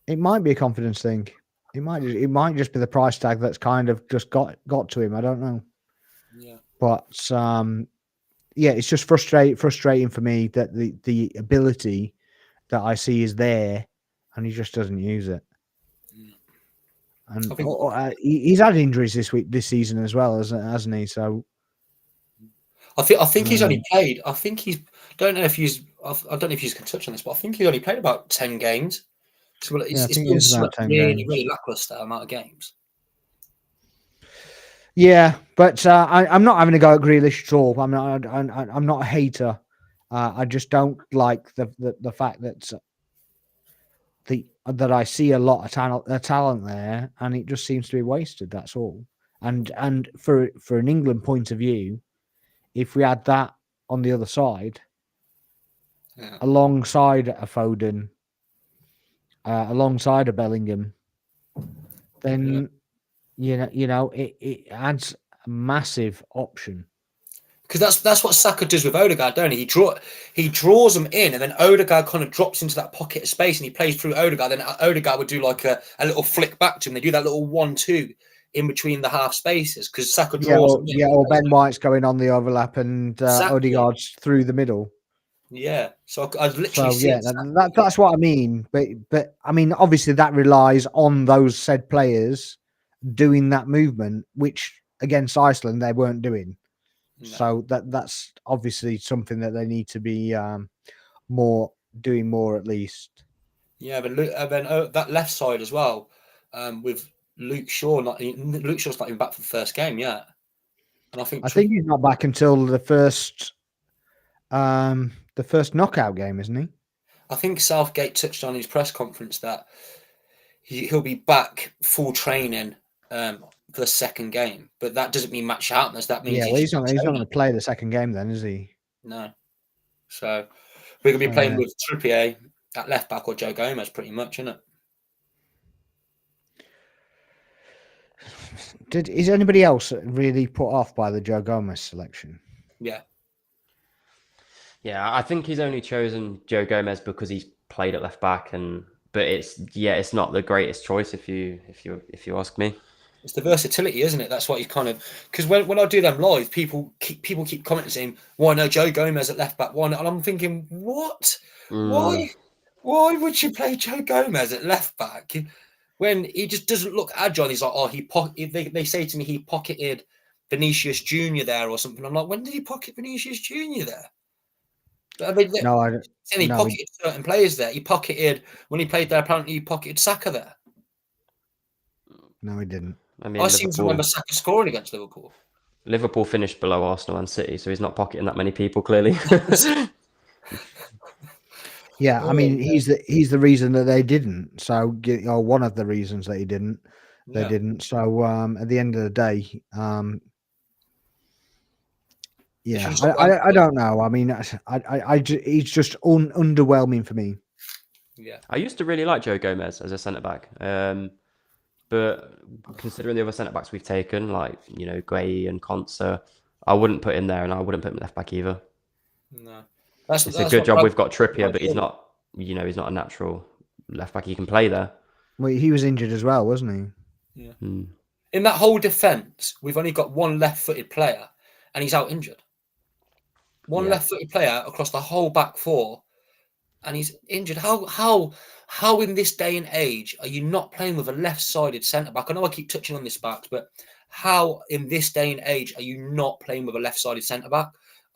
it might be a confidence thing. It might just be the price tag that's kind of just got to him. I don't know, Yeah. but yeah, it's just frustrating for me that the ability that I see is there, and he just doesn't use it. And I think he's had injuries this season as well, hasn't he? So I think he's only played. I think he's. Don't know if he's. I don't know if you can touch on this, but I think he's only played about 10 games. So yeah, I it's think been it's about 10 really, games. really lackluster amount of games. Yeah, but I'm not having a go at Grealish at all. I'm not a hater. I just don't like the fact that that I see a lot of talent there, and it just seems to be wasted. That's all. And for an England point of view, if we had that on the other side, Yeah. alongside a Foden, alongside a Bellingham, then you know it adds a massive option. Because that's what Saka does with Odegaard, don't he? He draws them in, and then Odegaard kind of drops into that pocket of space, and he plays through Odegaard. Then Odegaard would do like a little flick back to him. They do that little 1-2 in between the half spaces because Saka draws them in. Or Ben White's going on the overlap, and Exactly. Odegaard's through the middle. Yeah, so I've literally So that's what I mean. But I mean, obviously that relies on those said players doing that movement, which against Iceland they weren't doing. No. So that's obviously something that they need to be doing more at least. Yeah, but that left side as well, with Luke Shaw. Luke Shaw's not even back for the first game yet, and I think he's not back until the first knockout game, isn't he? I think Southgate touched on his press conference that he'll be back full training for the second game, but that doesn't mean match sharpness. That means he's not going to play the second game then, is he? No. So we're going to be playing with Trippier at left back or Joe Gomez, pretty much, isn't it? Is anybody else really put off by the Joe Gomez selection? Yeah. Yeah, I think he's only chosen Joe Gomez because he's played at left back, but it's not the greatest choice if you ask me. It's the versatility, isn't it? That's what he's kind of, because when I do them live, people keep commenting saying, "Why no Joe Gomez at left back? Why not?" And I'm thinking, what? Why would you play Joe Gomez at left back when he just doesn't look agile? He's like, they say to me he pocketed Vinicius Junior there or something. I'm like, when did he pocket Vinicius Junior there? I mean, no, I don't. He pocketed certain players there. He pocketed when he played there. Apparently, he pocketed Saka there. No, he didn't. I mean, I seem to remember Saka scoring against Liverpool. Liverpool finished below Arsenal and City, so he's not pocketing that many people, clearly. Yeah, I mean, he's the reason that they didn't. So, or one of the reasons that he didn't. They didn't. So, at the end of the day, yeah, I don't know. I mean, he's just underwhelming for me. Yeah, I used to really like Joe Gomez as a centre back, but considering the other centre backs we've taken, like Gray and Konsa, I wouldn't put him there, and I wouldn't put him left back either. No, it's a good job we've got Trippier, but he's not. He's not a natural left back. He can play there. Well, he was injured as well, wasn't he? Yeah. In that whole defence, we've only got one left-footed player, and he's out injured. One left-footed player across the whole back four, and he's injured. How in this day and age are you not playing with a left-sided centre back? I know I keep touching on this back, but how in this day and age are you not playing with a left-sided centre back?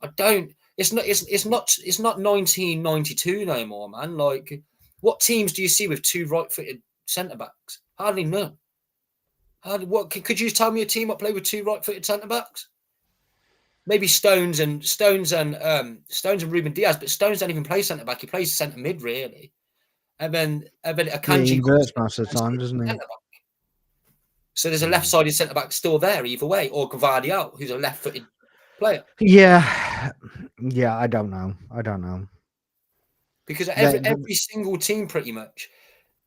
I don't. It's not 1992 no more, man. Like, what teams do you see with two right-footed centre backs? Hardly none. What could you tell me a team that play with two right-footed centre backs? Maybe Stones and Ruben Diaz, but Stones don't even play centre back. He plays centre mid, really. and then Yeah, Akanji he inverts comes most of the time, doesn't he? centre back. So there's a left-sided centre back still there either way, or Gvardiol, who's a left-footed player. Yeah, yeah. I don't know. Because They- every single team pretty much,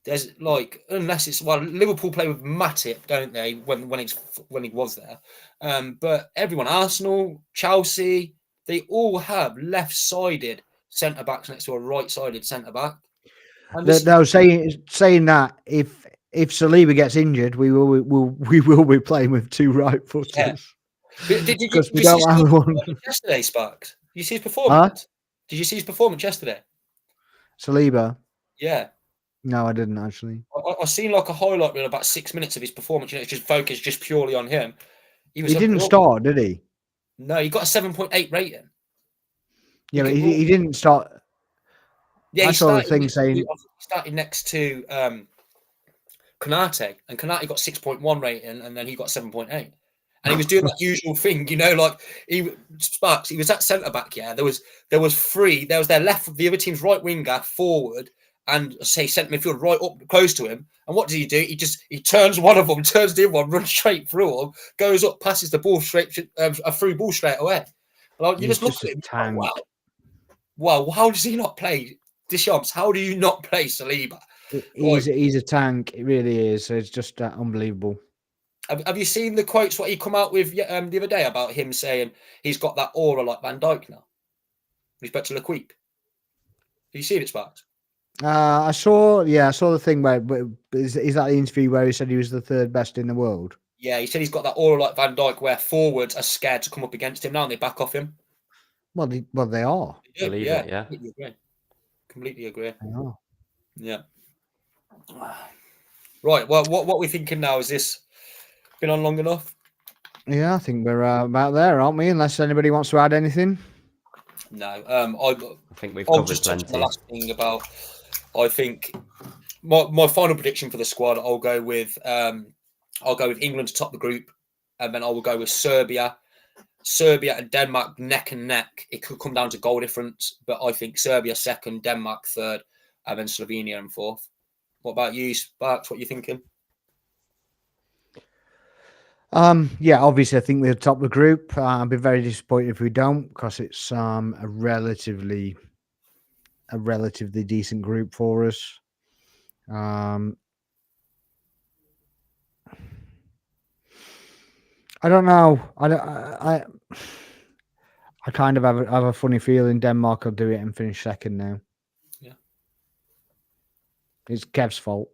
there's like, unless it's, well, Liverpool play with Matip, don't they? When he was there, but everyone, Arsenal, Chelsea, they all have left-sided centre backs next to a right-sided centre back. And this, No, saying that if Saliba gets injured, we will be playing with two right footers did you because we see don't his have one. performance yesterday, Sparks? Did you see his performance? Did you see his performance yesterday? Saliba? Yeah. No, I didn't actually. I seen like a highlight reel about 6 minutes of his performance. You know, it's just focused just purely on him. He didn't start, did he? No, he got a 7.8 rating. Yeah, but he didn't start. Yeah, I saw the thing saying he started next to Konate, and Konate got 6.1 rating, and then he got 7.8. And he was doing that usual thing, you know, like Sparks. He was at centre back. Yeah, there was three. There was their left, the other team's right winger, forward, and say centre midfield right up close to him. And what does he do? He turns one of them, turns the other one, runs straight through them, goes up, passes the ball straight, a through ball straight away. Like, you He's just look just at a him. tank. Wow, how does he not play Deschamps? How do you not play Saliba? He's a tank. It really is. It's just unbelievable. Have you seen the quotes what he come out with the other day about him saying he's got that aura like Van Dijk now? Respect to Lequip. Have you seen it, Sparks? I saw the thing where is that the interview where he said he was the third best in the world? Yeah, he said he's got that aura like Van Dijk where forwards are scared to come up against him now and they back off him. Well, they are. Believe yeah, it, yeah. Completely agree. They are. Yeah. Right. Well, what we're thinking now is this been on long enough? Yeah, I think we're about there, aren't we? Unless anybody wants to add anything. No. I think we've I'll covered just touch on the plenty. last thing about. I think my final prediction for the squad. I'll go with England to top the group, and then I will go with Serbia and Denmark neck and neck. It could come down to goal difference, but I think Serbia second, Denmark third, and then Slovenia in fourth. What about you, Sparks? What are you thinking? Yeah, obviously, I think we're top of the group. I'd be very disappointed if we don't, because it's a relatively decent group for us. I don't know. I kind of have a funny feeling Denmark will do it and finish second now. Yeah, it's Kev's fault.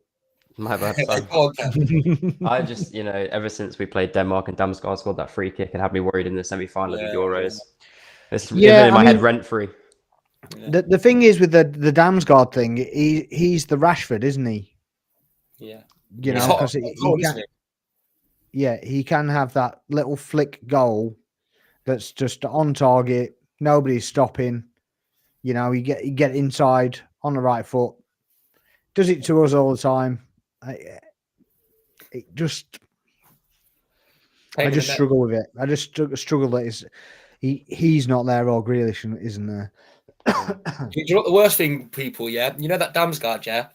My bad. Son. I just, ever since we played Denmark and Damsgaard scored that free kick and had me worried in the semi-final of the Euros. It's been in my head rent-free. The thing is with the Damsgaard thing, he's the Rashford, isn't he? Yeah. Because he can have that little flick goal that's just on target. Nobody's stopping. You get inside on the right foot. Does it to us all the time. I just struggle with it. I just struggle that he's not there or Grealish isn't there. You know what the worst thing, people? Yeah, you know that Damsgaard. Yeah,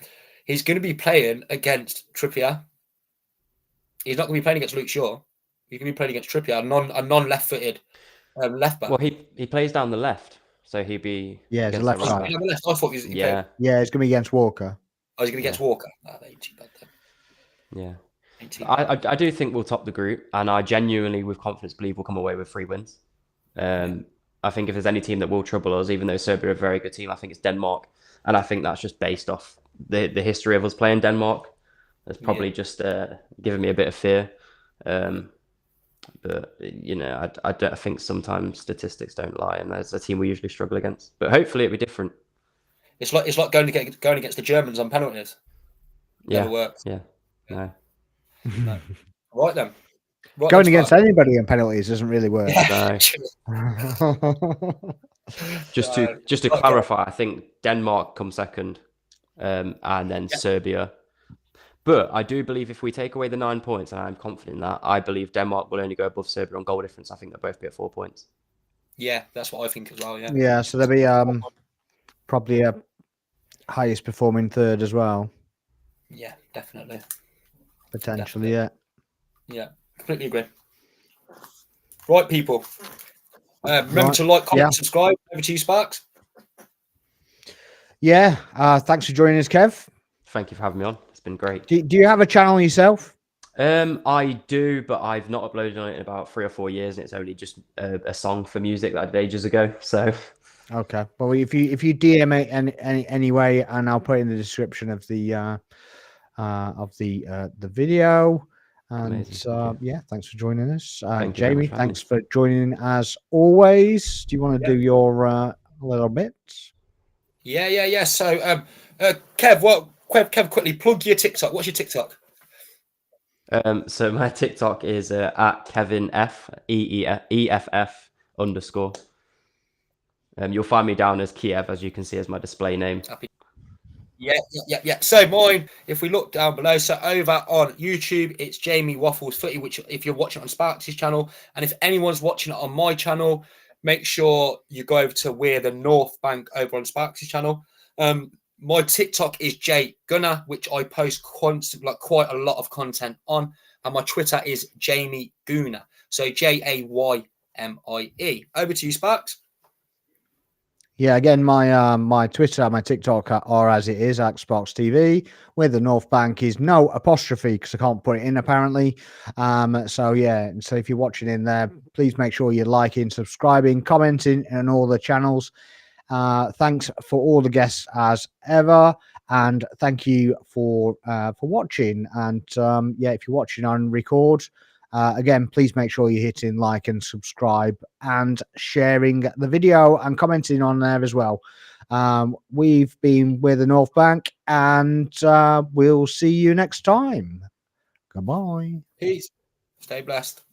he's going to be playing against Trippier. He's not going to be playing against Luke Shaw. He's going to be playing against Trippier, a non-left-footed left back. Well, he plays down the left, so he'd be the left side. I thought he's he's going to be against Walker. Oh, he's going to get Walker. Yeah. I do think we'll top the group, and I genuinely, with confidence, believe we'll come away with 3 wins. I think if there's any team that will trouble us, even though Serbia are a very good team, I think it's Denmark. And I think that's just based off the history of us playing Denmark. That's probably just giving me a bit of fear. But, I think sometimes statistics don't lie, and there's a team we usually struggle against. But hopefully it'll be different. It's like going against the Germans on penalties. Never works. Yeah. No. Right then. Going against anybody on penalties doesn't really work. No. Just to clarify, I think Denmark comes second, and then Serbia. But I do believe if we take away the 9 points, and I'm confident in that, I believe Denmark will only go above Serbia on goal difference. I think they'll both be at 4 points. Yeah, that's what I think as well. Yeah. Yeah, so there'll be probably highest performing third as well, Yeah, definitely. potentially. Definitely. Yeah, completely agree. Right, people. Remember Right. to like, comment, Yeah. subscribe. Over to you, Sparks. Yeah. Thanks for joining us, Kev. Thank you for having me on. It's been great. Do you have a channel yourself? I do, but I've not uploaded on it in about 3 or 4 years, and it's only just a song for music that I did ages ago. So Okay. Well, if you DM it anyway, and I'll put it in the description of the video. And Amazing, thank you. yeah, thanks for joining us, Thank you very much Jamie. for having Thanks me. for joining as always. Do you want to Yeah. do your little bits? Yeah. So, Kev, Kev, quickly plug your TikTok. What's your TikTok? So my TikTok is at Kevin F EFF underscore. You'll find me down as Kiev, as you can see as my display name. Yeah. So mine, if we look down below, so over on YouTube, it's Jamie Waffles Footy, which if you're watching on Sparks' channel, and if anyone's watching it on my channel, make sure you go over to We're the North Bank over on Sparks' channel. My TikTok is Jay Gunner, which I post constantly, like quite a lot of content on, and my Twitter is Jamie Gooner. So JAYMIE. Over to you, Sparks. Yeah, again, my Twitter, my TikTok are as it is, Xbox TV. Where the North Bank is no apostrophe because I can't put it in apparently. So yeah, so if you're watching in there, please make sure you're liking, subscribing, commenting on all the channels. Thanks for all the guests as ever, and thank you for watching. And yeah, if you're watching on record, again, please make sure you're hitting like and subscribe and sharing the video and commenting on there as well. We've been with the North Bank, and we'll see you next time. Goodbye. Peace. Stay blessed.